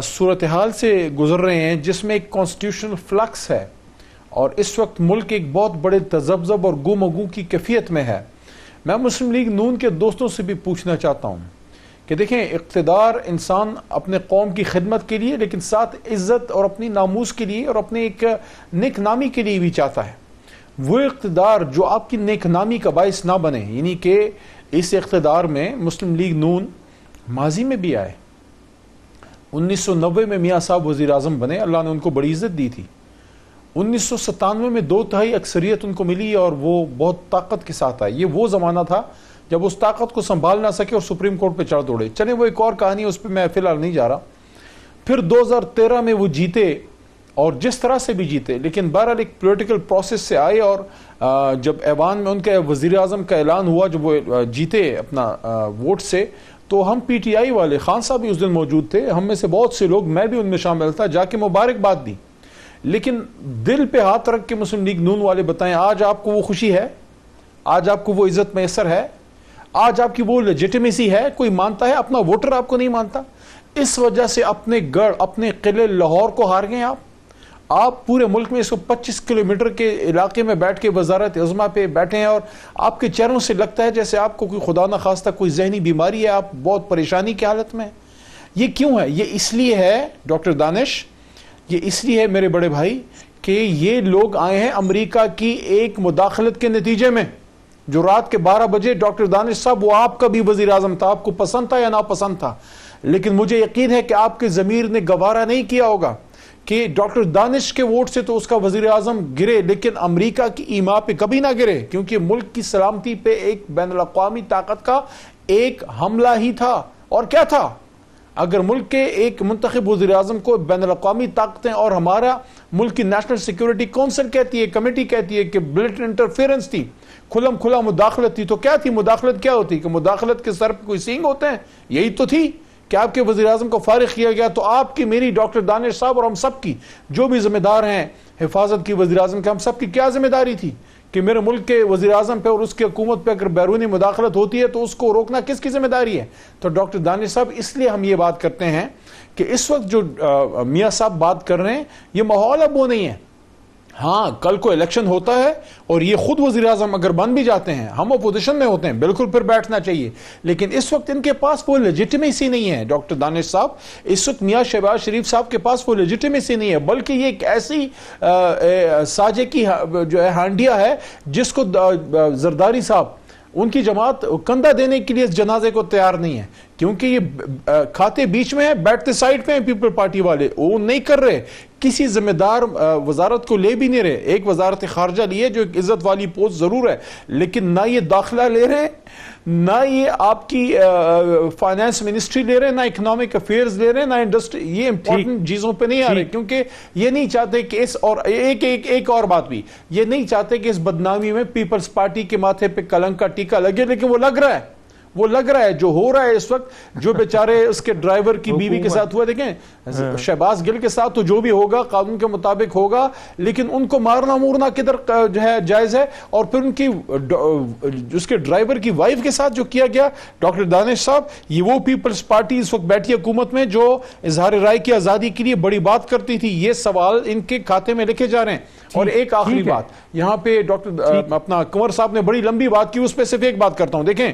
صورتحال سے گزر رہے ہیں جس میں ایک کانسٹیٹیوشنل فلکس ہے, اور اس وقت ملک ایک بہت بڑے تذبذب اور گم و گو کی کیفیت میں ہے. میں مسلم لیگ نون کے دوستوں سے بھی پوچھنا چاہتا ہوں کہ دیکھیں, اقتدار انسان اپنے قوم کی خدمت کے لیے, لیکن ساتھ عزت اور اپنی ناموس کے لیے اور اپنے ایک نیک نامی کے لیے بھی چاہتا ہے. وہ اقتدار جو آپ کی نیک نامی کا باعث نہ بنے, یعنی کہ اس اقتدار میں مسلم لیگ نون ماضی میں بھی آئے. 1990 میں میاں صاحب وزیر اعظم بنے, اللہ نے ان کو بڑی عزت دی تھی. 1997 میں 2/3 اکثریت ان کو ملی اور وہ بہت طاقت کے ساتھ آئی. یہ وہ زمانہ تھا جب اس طاقت کو سنبھال نہ سکے اور سپریم کورٹ پہ چڑھ دوڑے. چلیں وہ ایک اور کہانی ہے, اس پہ میں فی الحال نہیں جا رہا. پھر 2013 میں وہ جیتے اور جس طرح سے بھی جیتے, لیکن بہرحال ایک پولیٹیکل پروسیس سے آئے اور جب ایوان میں ان کے وزیر اعظم کا اعلان ہوا جب وہ جیتے اپنا ووٹ سے, تو ہم پی ٹی آئی والے, خان صاحب بھی اس دن موجود تھے, ہم میں سے بہت سے لوگ, میں بھی ان میں شامل تھا, جا کے مبارکباد دی. لیکن دل پہ ہاتھ رکھ کے مسلم لیگ نون والے بتائیں, آج آپ کو وہ خوشی ہے, آج آپ کو وہ عزت میسر ہے, آج آپ کی وہ لیجیٹیمیسی ہے؟ کوئی مانتا ہے؟ اپنا ووٹر آپ کو نہیں مانتا. اس وجہ سے اپنے گڑھ, اپنے قلعے لاہور کو ہار گئے. آپ پورے ملک میں 125 کلومیٹر کے علاقے میں بیٹھ کے وزارت عظمیٰ پہ بیٹھے ہیں اور آپ کے چہروں سے لگتا ہے جیسے آپ کو کوئی خدا نہ خواستہ کوئی ذہنی بیماری ہے, آپ بہت پریشانی کی حالت میں. یہ کیوں ہے؟ یہ اس لیے ہے ڈاکٹر دانش, یہ اس لیے ہے میرے بڑے بھائی کہ یہ لوگ آئے ہیں امریکہ کی ایک مداخلت کے نتیجے میں. جو رات کے 12 بجے ڈاکٹر دانش صاحب, وہ آپ کا بھی وزیر اعظم تھا, آپ کو پسند تھا یا ناپسند تھا, لیکن مجھے یقین ہے کہ آپ کے ضمیر نے گوارا نہیں کیا ہوگا کہ ڈاکٹر دانش کے ووٹ سے تو اس کا وزیر اعظم گرے, لیکن امریکہ کی ایما پہ کبھی نہ گرے, کیونکہ ملک کی سلامتی پہ ایک بین الاقوامی طاقت کا ایک حملہ ہی تھا. اور کیا تھا؟ اگر ملک کے ایک منتخب وزیر اعظم کو بین الاقوامی طاقتیں اور ہمارا ملک کی نیشنل سیکیورٹی کونسل کہتی ہے, کمیٹی کہتی ہے کہ بلیٹنٹ انٹرفیرنس تھی, کھلم کھلا مداخلت تھی, تو کیا تھی مداخلت؟ کیا ہوتی کہ مداخلت کے سر پہ کوئی سینگ ہوتے ہیں؟ یہی تو تھی کہ آپ کے وزیر اعظم کو فارغ کیا گیا. تو آپ کی, میری, ڈاکٹر دانش صاحب اور ہم سب کی جو بھی ذمہ دار ہیں حفاظت کی وزیر اعظم کے, ہم سب کی کیا ذمہ داری تھی کہ میرے ملک کے وزیر اعظم پہ اور اس کی حکومت پہ اگر بیرونی مداخلت ہوتی ہے تو اس کو روکنا کس کی ذمہ داری ہے؟ تو ڈاکٹر دانش صاحب, اس لیے ہم یہ بات کرتے ہیں کہ اس وقت جو میاں صاحب بات کر رہے ہیں, یہ ماحول اب وہ نہیں ہے. ہاں کل کو الیکشن ہوتا ہے اور یہ خود وزیر اعظم اگر بن بھی جاتے ہیں, ہم اپوزیشن میں ہوتے ہیں, بالکل پھر بیٹھنا چاہیے, لیکن اس وقت ان کے پاس وہ لیجیٹیمیسی نہیں ہے. ڈاکٹر دانش صاحب, اس وقت میاں شہباز شریف صاحب کے پاس وہ لیجیٹیمیسی نہیں ہے, بلکہ یہ ایک ایسی ساجے کی جو ہے ہانڈیا ہے جس کو زرداری صاحب, ان کی جماعت کندھا دینے کے لیے اس جنازے کو تیار نہیں ہے, کیونکہ یہ کھاتے بیچ میں ہیں, بیٹھتے سائڈ پہ ہیں پیپل پارٹی والے, وہ نہیں کر رہے, کسی ذمہ دار وزارت کو لے بھی نہیں رہے. ایک وزارت خارجہ لیے جو ایک عزت والی پوسٹ ضرور ہے, لیکن نہ یہ داخلہ لے رہے ہیں, نہ یہ آپ کی فائنانس منسٹری لے رہے ہیں, نہ اکنامک افیئرز لے رہے ہیں, نہ انڈسٹری. یہ امپورٹنٹ چیزوں پہ نہیں آ رہے, کیونکہ یہ نہیں چاہتے کہ اس, اور ایک اور بات بھی, یہ نہیں چاہتے کہ اس بدنامی میں پیپلز پارٹی کے ماتھے پہ کلنک کا ٹیکا لگے, لیکن وہ لگ رہا ہے, وہ لگ رہا ہے. جو ہو رہا ہے اس وقت, جو بیچارے اس کے ڈرائیور کی بیوی کے ساتھ ہوا, دیکھیں شہباز گل کے ساتھ تو جو بھی ہوگا قانون کے مطابق ہوگا, لیکن ان کو مارنا مورنا کدھر جو ہے جائز ہے. اور پھر ان کی اس کے ڈرائیور کی وائف کے ساتھ جو کیا گیا, ڈاکٹر دانش صاحب, یہ وہ پیپلز پارٹی اس وقت بیٹھی حکومت میں جو اظہار رائے کی آزادی کے لیے بڑی بات کرتی تھی, یہ سوال ان کے کھاتے میں لکھے جا رہے ہیں. اور ایک آخری بات یہاں پہ, ڈاکٹر اپنا کنور صاحب نے بڑی لمبی بات کی, اس پہ صرف ایک بات کرتا ہوں. دیکھیں,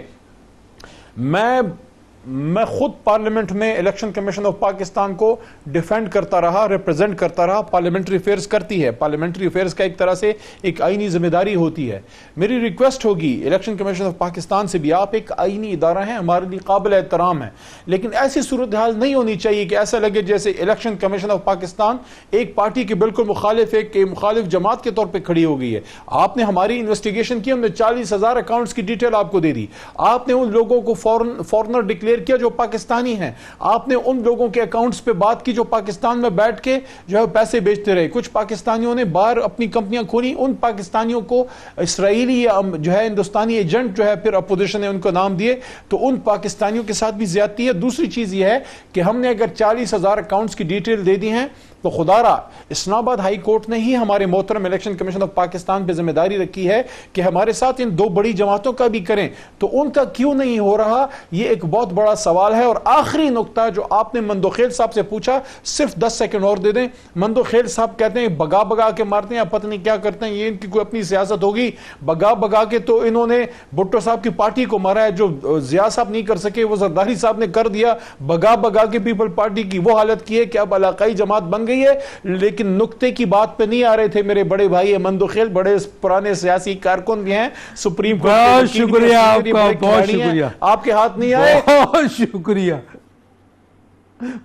میں خود پارلیمنٹ میں الیکشن کمیشن آف پاکستان کو ڈیفینڈ کرتا رہا, ریپرزینٹ کرتا رہا. پارلیمنٹری افیئرز کرتی ہے, پارلیمنٹری افیئرز کا ایک طرح سے ایک آئینی ذمہ داری ہوتی ہے. میری ریکویسٹ ہوگی الیکشن کمیشن آف پاکستان سے بھی, آپ ایک آئینی ادارہ ہیں, ہمارے لیے قابل احترام ہے, لیکن ایسی صورتحال نہیں ہونی چاہیے کہ ایسا لگے جیسے الیکشن کمیشن آف پاکستان ایک پارٹی کے بالکل مخالف, ایک مخالف جماعت کے طور پہ کھڑی ہو گئی ہے. آپ نے ہماری انویسٹیگیشن کی, ہم نے 40,000 اکاؤنٹس کی ڈیٹیل آپ کو دے دی. آپ نے ان لوگوں کو فورنر ڈکلیئر کیا جو پاکستانی ہیں, آپ نے ان لوگوں کے اکاؤنٹس پہ بات کی جو پاکستان میں بیٹھ کے جو ہے پیسے بیچتے رہے. کچھ پاکستانیوں نے باہر اپنی کمپنیاں کھولی, ان پاکستانیوں کو اسرائیلی یا جو ہے ہندوستانی ایجنٹ جو ہے پھر اپوزیشن نے ان کو نام دیے, تو ان پاکستانیوں کے ساتھ بھی زیادتی ہے. دوسری چیز یہ ہے کہ ہم نے اگر 40,000 اکاؤنٹس کی ڈیٹیل دے دی ہیں, تو خدا را اسلام آباد ہائی کورٹ نے ہی ہمارے محترم الیکشن کمیشن آف پاکستان پہ ذمہ داری رکھی ہے کہ ہمارے ساتھ ان دو بڑی جماعتوں کا بھی کریں, تو ان کا کیوں نہیں ہو رہا, یہ ایک بہت بڑا سوال ہے. اور آخری نقطہ جو آپ نے مندوخیل صاحب سے پوچھا, صرف 10 سیکنڈ اور دے دیں. مندوخیل صاحب کہتے ہیں بگا بگا کے مارتے ہیں, پتہ نہیں کیا کرتے ہیں, یہ ان کی کوئی اپنی سیاست ہوگی. بگا بگا کے تو انہوں نے بھٹو صاحب کی پارٹی کو مارا ہے, جو ضیاء صاحب نہیں کر سکے وہ زرداری صاحب نے کر دیا. بگا بگا کے پیپل پارٹی کی وہ حالت کی ہے کہ اب علاقائی جماعت بن گئی ہے. لیکن نقطے کی بات پہ نہیں آ رہے تھے میرے بڑے بھائی مندوخیل, بڑے پرانے سیاسی کارکن بھی ہیں, سپریم کورٹ. بہت شکریہ آپ کا, بہت شکریہ, آپ کے ہاتھ نہیں آئے. بہت شکریہ.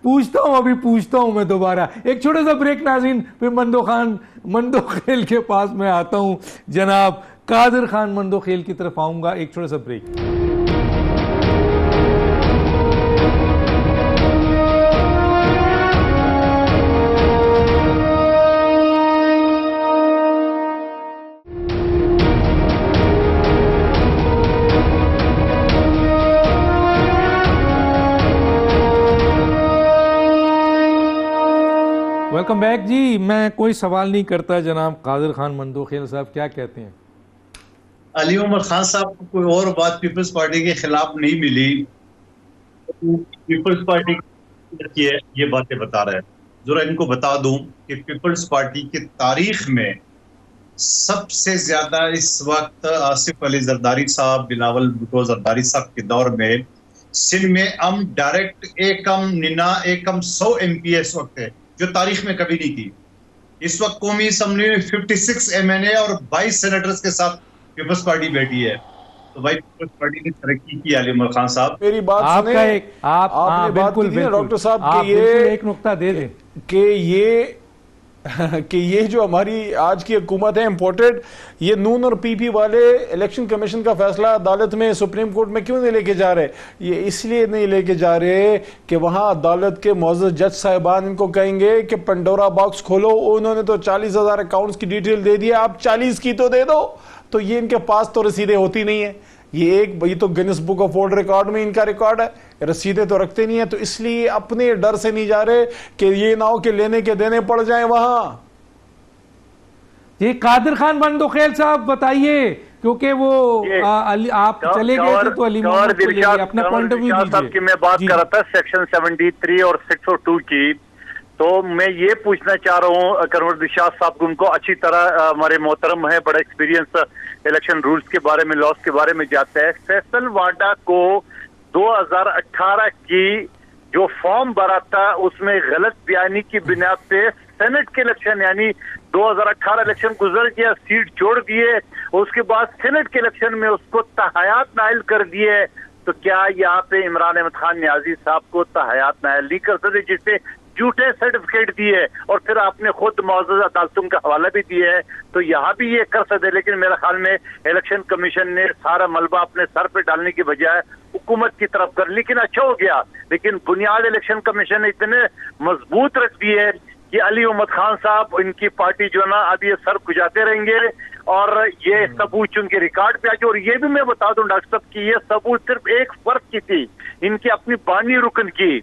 پوچھتا ہوں میں دوبارہ ایک چھوٹا سا بریک ناظرین، پھر مندو خیل کے پاس میں آتا ہوں، جناب قادر خان مندو خیل کی طرف آؤں گا، ایک چھوٹا سا بریک۔ ویلکم بیک جی، میں کوئی سوال نہیں کرتا، جناب قادر خان مندو خیل صاحب کیا کہتے ہیں؟ علی عمر خان صاحب کو کوئی اور بات پیپلز پارٹی کے خلاف نہیں ملی، پیپلز پارٹی کی یہ باتیں بتا رہے ہیں۔ ذرا ان کو بتا دوں کہ پیپلز پارٹی کی تاریخ میں سب سے زیادہ اس وقت آصف علی زرداری صاحب، بلاول بھٹو زرداری صاحب کے دور میں سندھ میں ہم ڈائریکٹ 100 MP اس وقت ہے، جو تاریخ میں کبھی نہیں تھی۔ اس وقت قومی اسمبلی میں 56 MNA اور 22 سینیٹرز کے ساتھ پیپلز پارٹی بیٹھی ہے، تو بھائی پیپلز پارٹی نے ترقی کی علی عمر خان صاحب۔ میری بات سنیں، آپ نے بات کی تھی ڈاکٹر صاحب کہ یہ ایک نقطہ دے دیں کہ یہ جو ہماری آج کی حکومت ہے امپورٹڈ، یہ نون اور پی پی والے الیکشن کمیشن کا فیصلہ عدالت میں سپریم کورٹ میں کیوں نہیں لے کے جا رہے؟ یہ اس لیے نہیں لے کے جا رہے کہ وہاں عدالت کے معزز جج صاحبان ان کو کہیں گے کہ پنڈورا باکس کھولو، انہوں نے تو 40,000 اکاؤنٹس کی ڈیٹیل دے دی، آپ 40 کی تو دے دو۔ تو یہ ان کے پاس تو رسیدیں ہوتی نہیں ہیں، یہ تو grains book of world record میں ان کا ریکارڈ ہے، رسیدیں تو رکھتے نہیں ہیں، تو اس لیے اپنے ڈر سے نہیں جا رہے کہ یہ نہ ہو کہ لینے کے دینے پڑ جائیں وہاں۔ جی قادر خان مندو خیل صاحب بتائیے، کیونکہ وہ آپ چلے گئے تھے تو علی محمد کو لے گئے، اپنا پوائنٹ آف ویو دیجیے۔ میں بات کر رہا تھا سیکشن 73 اور 602 کی، تو میں یہ پوچھنا چاہ رہا ہوں کنور دلشاد صاحب کو، ان کو اچھی طرح ہمارے محترم ہے، بڑا ایکسپیرینس الیکشن رولز کے بارے میں، لاس کے بارے میں جاتا ہے۔ فیصل واڈا کو 2018 کی جو فارم بھرا تھا اس میں غلط بیانی کی بنا پہ سینٹ کے الیکشن، یعنی 2018 الیکشن گزر گیا، سیٹ چھوڑ دیے، اس کے بعد سینٹ کے الیکشن میں اس کو تحیات نائل کر دیے، تو کیا یہاں پہ عمران احمد خان نیازی صاحب کو تحیات نائل نہیں کر سکتے، جس سے جھوٹے سرٹیفکیٹ دیے اور پھر آپ نے خود معزز عدالتوں کا حوالہ بھی دیا ہے، تو یہاں بھی یہ کر سکتے؟ لیکن میرے خیال میں الیکشن کمیشن نے سارا ملبہ اپنے سر پہ ڈالنے کی بجائے حکومت کی طرف کر، لیکن اچھا ہو گیا۔ لیکن بنیاد الیکشن کمیشن نے اتنے مضبوط رکھ دی ہے کہ علی محمد خان صاحب، ان کی پارٹی جو ہے نا اب یہ سر کھجاتے رہیں گے، اور یہ ثبوت ان کے ریکارڈ پہ آ گئے۔ اور یہ بھی میں بتا دوں ڈاکٹر صاحب کہ یہ ثبوت صرف ایک فرد کی تھی، ان کی اپنی بانی رکن کی۔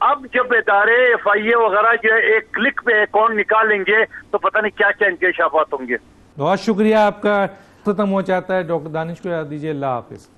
اب جب ادارے FIA وغیرہ جو ایک کلک پہ اکاؤنٹ نکالیں گے تو پتہ نہیں کیا کیا انکشافات ہوں گے۔ بہت شکریہ آپ کا، ختم ہو جاتا ہے، ڈاکٹر دانش کو یاد دیجیے، اللہ حافظ۔